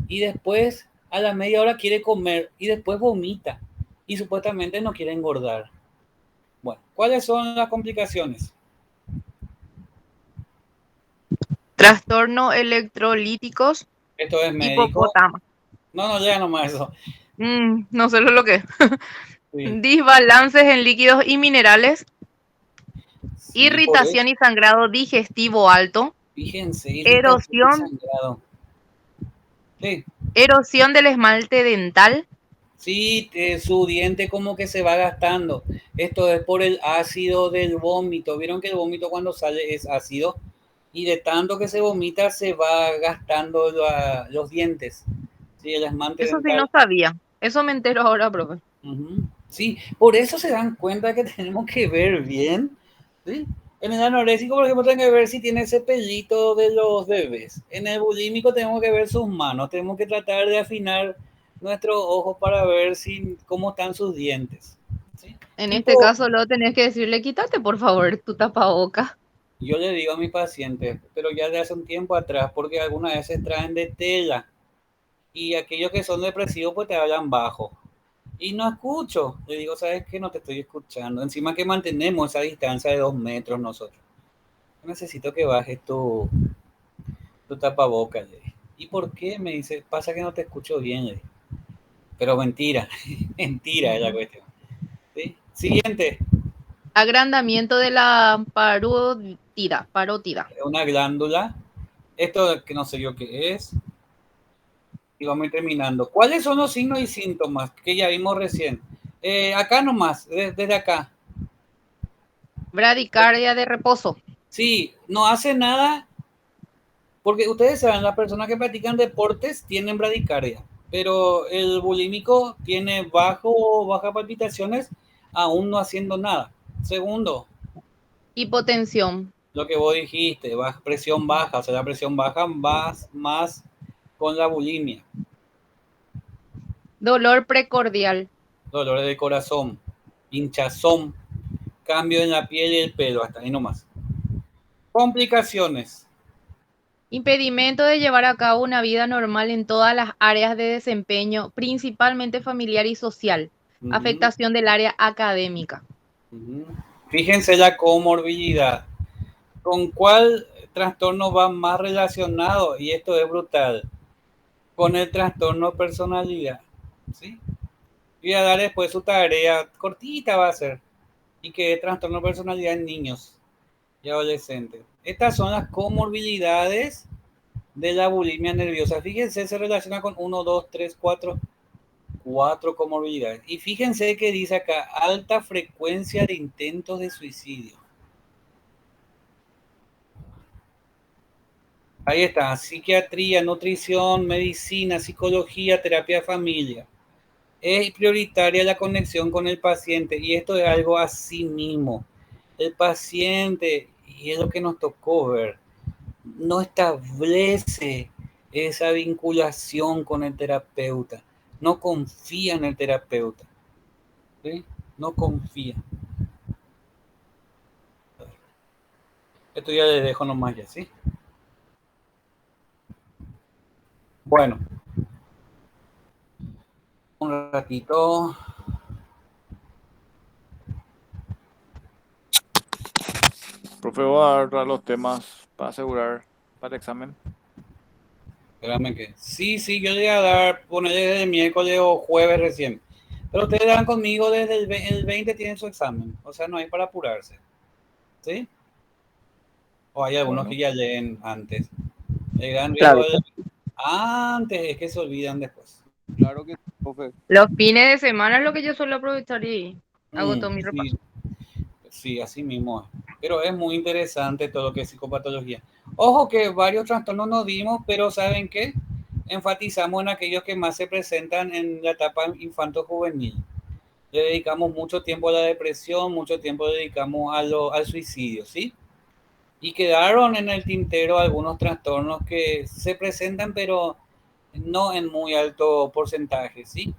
Y después a la media hora quiere comer y después vomita. Y supuestamente no quiere engordar. Bueno, ¿cuáles son las complicaciones? Trastorno electrolíticos, Esto es médico. hipopótamo. No llega nomás eso. No sé lo que es. Sí. Desbalances en líquidos y minerales, Sí, irritación y sangrado digestivo alto, fíjense, erosión, sangrado. Sí, erosión del esmalte dental, sí, su diente como que se va gastando. Esto es por el ácido del vómito. Vieron que el vómito cuando sale es ácido y de tanto que se vomita se va gastando los dientes. Sí, el esmalte eso sí dental. no sabía. Eso me entero ahora, profe. Sí, por eso se dan cuenta que tenemos que ver bien. ¿Sí? En el anoréxico, por ejemplo, tenemos que ver si tiene ese pelito de los bebés. En el bulímico tenemos que ver sus manos. Tenemos que tratar de afinar nuestros ojos para ver cómo están sus dientes. ¿Sí? En este caso, luego tenés que decirle, quítate por favor tu tapaboca. Yo le digo a mis pacientes, pero ya de hace un tiempo atrás, porque algunas veces traen de tela y aquellos que son depresivos pues te hablan bajo. Y no escucho. Le digo, ¿sabes qué? No te estoy escuchando. Encima que mantenemos esa distancia de 2 metros nosotros. Necesito que bajes tu tapabocas. ¿Y por qué? Me dice, pasa que no te escucho bien. Pero mentira, mentira es la cuestión. ¿Sí? Siguiente. Agrandamiento de la parótida. Una glándula. Esto que no sé yo qué es. Y vamos a ir terminando. ¿Cuáles son los signos y síntomas que ya vimos recién? Acá nomás, desde acá. Bradicardia de reposo. Sí, no hace nada, porque ustedes saben, las personas que practican deportes tienen bradicardia, pero el bulímico tiene bajas palpitaciones aún no haciendo nada. Segundo, Hipotensión. lo que vos dijiste, presión baja, o sea, la presión baja más con la bulimia. Dolor precordial. Dolores de corazón, hinchazón, cambio en la piel y el pelo, hasta ahí nomás. Complicaciones. Impedimento de llevar a cabo una vida normal en todas las áreas de desempeño, principalmente familiar y social. Ujú, afectación del área académica. ujú. Fíjense la comorbilidad. ¿Con cuál trastorno va más relacionado? Y esto es brutal. Con el trastorno de personalidad. ¿Sí? Voy a dar después su tarea, cortita va a ser. Y que es trastorno de personalidad en niños y adolescentes. Estas son las comorbilidades de la bulimia nerviosa. Fíjense, se relaciona con 4 comorbilidades. Y fíjense que dice acá, alta frecuencia de intentos de suicidio. Ahí está, psiquiatría, nutrición, medicina, psicología, terapia de familia. Es prioritaria la conexión con el paciente y esto es algo así mismo. El paciente, y es lo que nos tocó ver, no establece esa vinculación con el terapeuta, no confía en el terapeuta, ¿sí? No confía. Esto ya le dejo nomás ya, ¿sí? Bueno, un ratito. Profe, voy a dar los temas para asegurar para el examen. Espérame que. Sí, yo le voy a dar, ponerle desde el miércoles o jueves recién. Pero ustedes dan conmigo desde el 20 tienen su examen. O sea, no hay para apurarse. ¿Sí? O hay algunos Bueno, que ya leen antes. El gran riesgo claro, es antes, es que se olvidan después. claro que sí, profe. Los fines de semana es lo que yo suelo aprovechar y hago todo mi repaso. Sí, sí, así mismo es. Pero es muy interesante todo lo que es psicopatología. Ojo que varios trastornos nos dimos, pero ¿saben qué? Enfatizamos en aquellos que más se presentan en la etapa infanto-juvenil. Le dedicamos mucho tiempo a la depresión, mucho tiempo dedicamos al suicidio, ¿sí? Y quedaron en el tintero algunos trastornos que se presentan, pero no en muy alto porcentaje, ¿sí?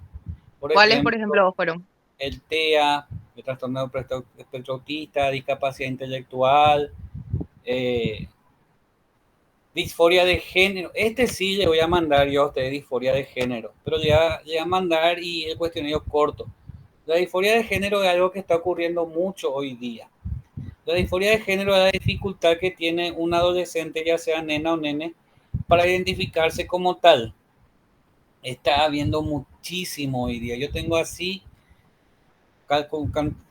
Por ¿Cuáles, por ejemplo, ejemplo, fueron? el TEA, el trastorno de espectro autista, discapacidad intelectual, eh, disforia de género. Este sí le voy a mandar yo a ustedes disforia de género, pero le voy a mandar y el cuestionario corto. La disforia de género es algo que está ocurriendo mucho hoy día. La disforia de género es la dificultad que tiene un adolescente, ya sea nena o nene, para identificarse como tal. Está habiendo muchísimo hoy día. Yo tengo así,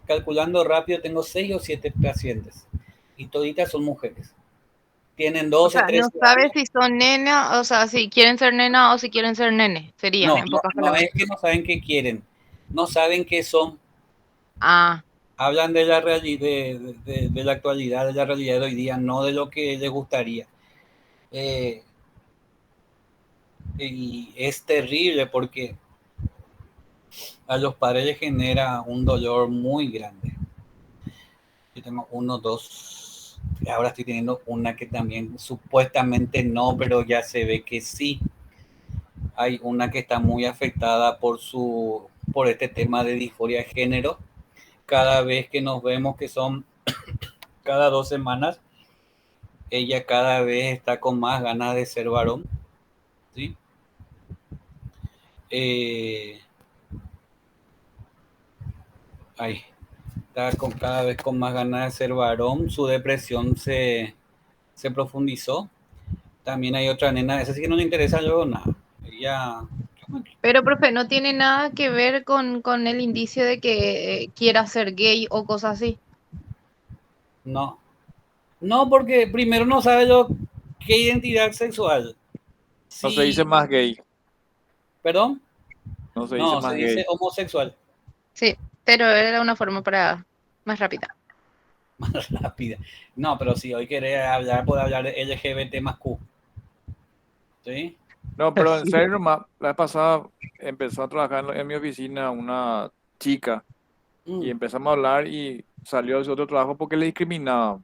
calculando rápido, tengo 6 o 7 pacientes y toditas son mujeres. Tienen O 12, sea, no 13 sabes años. si son nena, o sea, si quieren ser nena o si quieren ser nene, sería, No, en no, pocas no palabras. es que no saben qué quieren, no saben qué son. Ah, Hablan de la realidad, de la actualidad, de la realidad de hoy día, no de lo que les gustaría. Eh, y es terrible porque a los padres les genera un dolor muy grande. Yo tengo uno, dos, ahora estoy teniendo una que también supuestamente no, pero ya se ve que sí. Hay una que está muy afectada por este tema de disforia de género. Cada vez que nos vemos, que son cada 2 semanas, ella cada vez está con más ganas de ser varón, ¿sí? Eh, ahí, está cada vez con más ganas de ser varón, su depresión se profundizó. También hay otra nena, esa sí que no le interesa luego nada. Ella, pero profe, no tiene nada que ver con el indicio de que quiera ser gay o cosas así. no. No, porque primero no sabe lo qué identidad sexual. No se dice Sí, más gay, perdón, no se dice no, se más dice gay. homosexual. Sí, pero era una forma para más rápida. Más rápida. No, pero si hoy querés hablar, puede hablar de LGBT más Q. ¿Sí? No, pero en serio, la vez pasada empezó a trabajar en mi oficina una chica y Mm. empezamos a hablar y salió de su otro trabajo porque le discriminaba.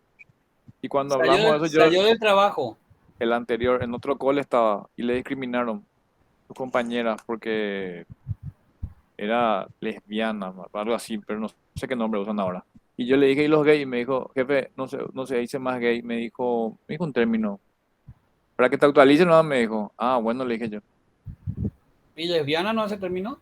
Y cuando hablamos de eso, yo, Salió del trabajo. el anterior, en otro call estaba y le discriminaron sus compañeras porque era lesbiana, algo así, pero no sé qué nombre usan ahora. Y yo le dije, ¿y los gays? Y me dijo, jefe, no se dice más gay. Me dijo un término. Para que te actualicen, no, me dijo. Ah, bueno, le dije yo. ¿Y lesbiana no se terminó?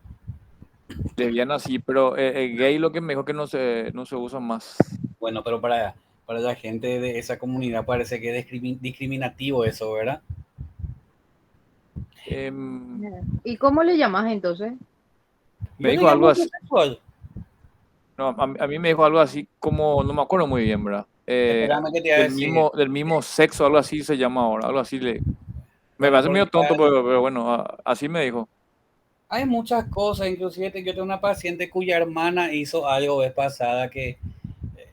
lesbiana sí, pero gay lo que me dijo que no se usa más. Bueno, pero para la gente de esa comunidad parece que es discriminativo eso, ¿verdad? Em, ¿Y cómo le llamas entonces? Me Yo le dijo algo llamo así, homosexual. no, a mí me dijo algo así como, no me acuerdo muy bien, ¿verdad? Espérame que te iba a decir. Del mismo sexo, algo así se llama ahora, algo así me Bueno, parece porque medio tonto, pero bueno, así me dijo. hay muchas cosas, inclusive yo tengo una paciente cuya hermana hizo algo vez pasada que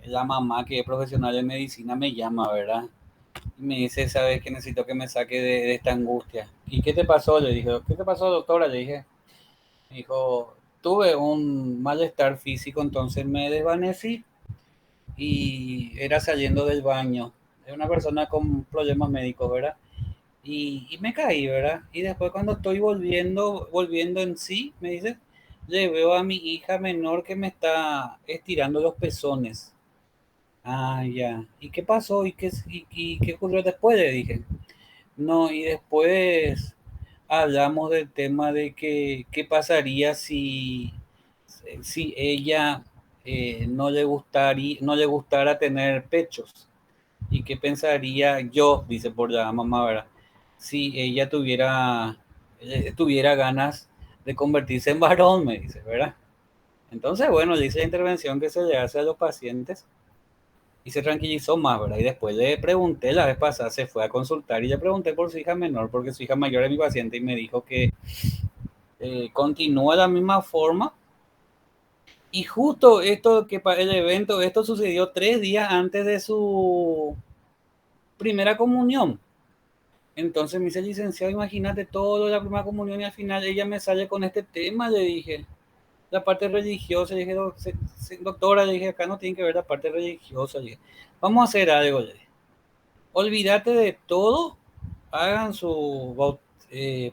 la mamá que es profesional de medicina me llama, ¿verdad? Y me dice, ¿sabes qué? Necesito que me saque de esta angustia. ¿Y qué te pasó? Le dije, ¿qué te pasó, doctora? Le dije, me dijo, tuve un malestar físico, entonces me desvanecí y era saliendo del baño. Es una persona con problemas médicos, ¿verdad? Y me caí, ¿verdad? Y después cuando estoy volviendo en sí, me dice, le veo a mi hija menor que me está estirando los pezones. Ah, ya. ¿Y qué pasó? ¿Y qué ocurrió después? Le dije. No, y después hablamos del tema de que qué pasaría si ella no le gustara tener pechos. ¿Y qué pensaría yo, dice por la mamá, ¿verdad? Si ella tuviera ganas de convertirse en varón, me dice, ¿verdad? Entonces, bueno, dice la intervención que se le hace a los pacientes y se tranquilizó más, ¿verdad? Y después le pregunté, la vez pasada se fue a consultar y le pregunté por su hija menor, porque su hija mayor es mi paciente y me dijo que continúa de la misma forma. Y justo esto, el evento, esto sucedió 3 días antes de su primera comunión. Entonces me dice, licenciado, imagínate todo de la primera comunión y al final ella me sale con este tema, le dije, la parte religiosa, le dije, doctora, le dije, acá no tiene que ver la parte religiosa, le dije, vamos a hacer algo, le dije, olvídate de todo, hagan su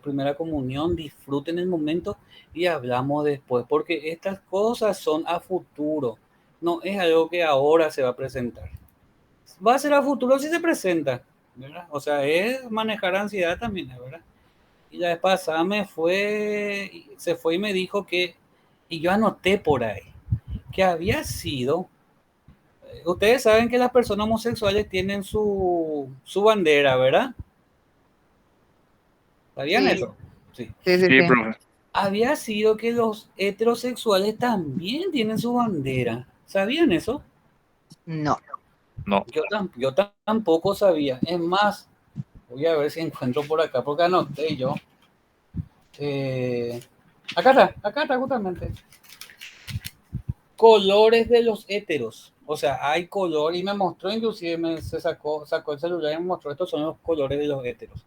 primera comunión, disfruten el momento y hablamos después, porque estas cosas son a futuro, no es algo que ahora se va a presentar. Va a ser a futuro si se presenta, ¿verdad? O sea, es manejar ansiedad también, ¿verdad? Y la vez pasada se fue y me dijo y yo anoté por ahí, que había sido, ustedes saben que las personas homosexuales tienen su bandera, ¿verdad? ¿Sabían Sí, eso? Sí. sí, sí, Sí, sí. profe. Había sido que los heterosexuales también tienen su bandera. ¿Sabían eso? No. No. Yo tampoco sabía. Es más, voy a ver si encuentro por acá, porque anoté yo. Eh, acá está justamente. Colores de los héteros. O sea, hay color y me mostró, inclusive se sacó el celular y me mostró, estos son los colores de los héteros.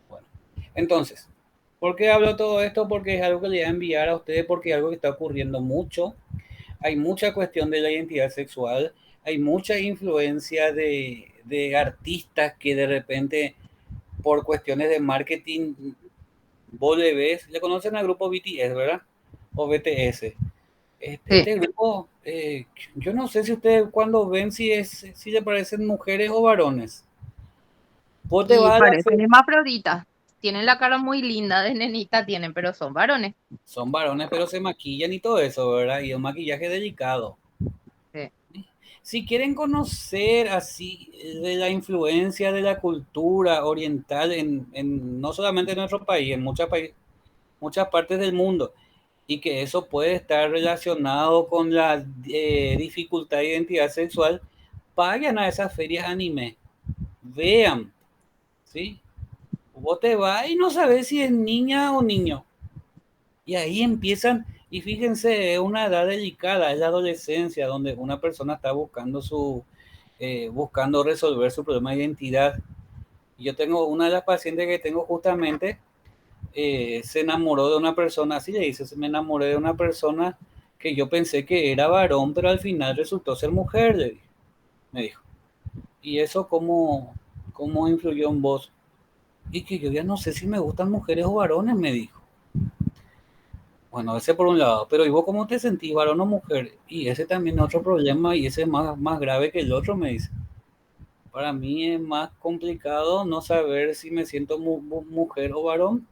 Bueno, entonces, ¿por qué hablo todo esto? Porque es algo que le voy a enviar a ustedes, porque es algo que está ocurriendo mucho. Hay mucha cuestión de la identidad sexual, hay mucha influencia de artistas que de repente, por cuestiones de marketing, vos le conocen al grupo BTS, ¿verdad? O BTS. Sí. Este grupo, yo no sé si ustedes cuando ven si le parecen mujeres o varones. Vos te Y vas a la parecen hermafroditas. Tienen la cara muy linda de nenita, tienen, pero son varones. son varones, pero se maquillan y todo eso, ¿verdad? Y un maquillaje delicado. Sí. Si quieren conocer así de la influencia de la cultura oriental no solamente en nuestro país, en muchas partes del mundo, y que eso puede estar relacionado con la dificultad de identidad sexual, vayan a esas ferias anime, vean, ¿sí? Vos te vas y no sabes si es niña o niño. Y ahí empiezan, y fíjense, es una edad delicada, es la adolescencia, donde una persona está buscando resolver su problema de identidad. Y yo tengo una de las pacientes que tengo justamente, se enamoró de una persona, así le dice, me enamoré de una persona que yo pensé que era varón, pero al final resultó ser mujer, me dijo. ¿Y eso cómo influyó en vos? Y que yo ya no sé si me gustan mujeres o varones, me dijo. Bueno, ese por un lado, pero ¿y vos cómo te sentís, varón o mujer? Y ese también es otro problema y ese es más grave que el otro, me dice. Para mí es más complicado no saber si me siento mujer o varón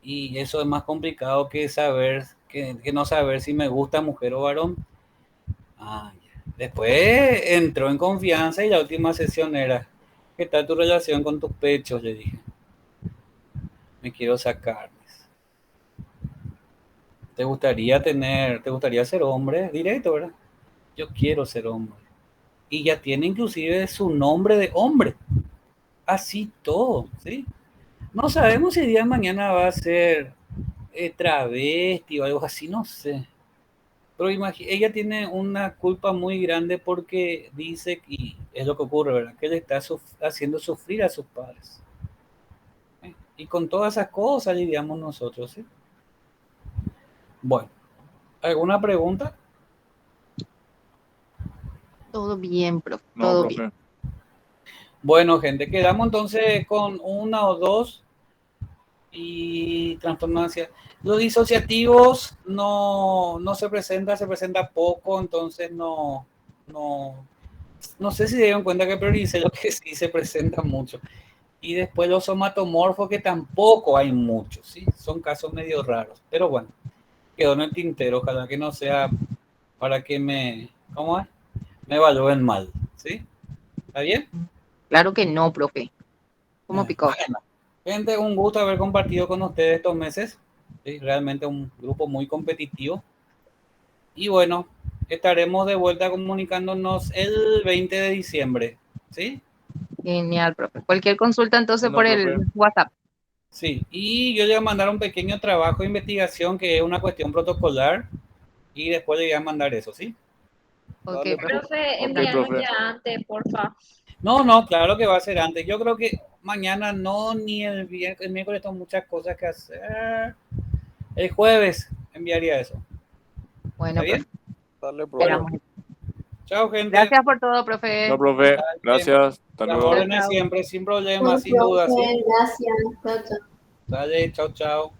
y eso es más complicado que saber que no saber si me gusta mujer o varón. Ah, ya. Después entró en confianza y la última sesión era, ¿qué tal tu relación con tus pechos? Le dije. Me quiero sacar. ¿Te gustaría ser hombre? Directo, ¿verdad? Yo quiero ser hombre. Y ya tiene inclusive su nombre de hombre. Así todo, ¿sí? No sabemos si el día de mañana va a ser travesti o algo así, no sé. Pero ella tiene una culpa muy grande porque dice, y es lo que ocurre, ¿verdad? Que le está haciendo sufrir a sus padres. Y con todas esas cosas lidiamos nosotros, ¿sí? Bueno, ¿alguna pregunta? Todo bien, profe, No, todo profe. bien. Bueno, gente, quedamos entonces con una o dos y trastornancia. Los disociativos no se presenta poco, entonces no sé si se dieron cuenta que prioricé lo que sí se presenta mucho. Y después los somatomorfos, que tampoco hay muchos, ¿sí? Son casos medio raros, pero bueno, quedó en el tintero, ojalá que no sea para que me evalúen mal, ¿sí? ¿Está bien? Claro que no, profe. ¿Cómo picó? Bueno, gente, un gusto haber compartido con ustedes estos meses. ¿Sí? Realmente un grupo muy competitivo. Y bueno, estaremos de vuelta comunicándonos el 20 de diciembre. ¿Sí? Genial, profe. Cualquier consulta entonces Bueno, por profe. el WhatsApp. Sí. Y yo le voy a mandar un pequeño trabajo de investigación que es una cuestión protocolar. Y después le voy a mandar eso, ¿sí? Ok, Dale, profe. Profe, Ok, envíanos profe. ya antes, porfa. No, claro que va a ser antes. Yo creo que mañana no, ni el miércoles tengo muchas cosas que hacer. El jueves enviaría eso. ¿Está Bueno, bien? profe. dale, profe. Bueno, Esperamos. chao, gente. Gracias por todo, No, profe. profe. Gracias. Hasta Las luego. Chao, órdenes chao. siempre, sin Chao, problemas, sin duda, ¿sí? profe, gracias. Chao, chao. Dale, chao, chao.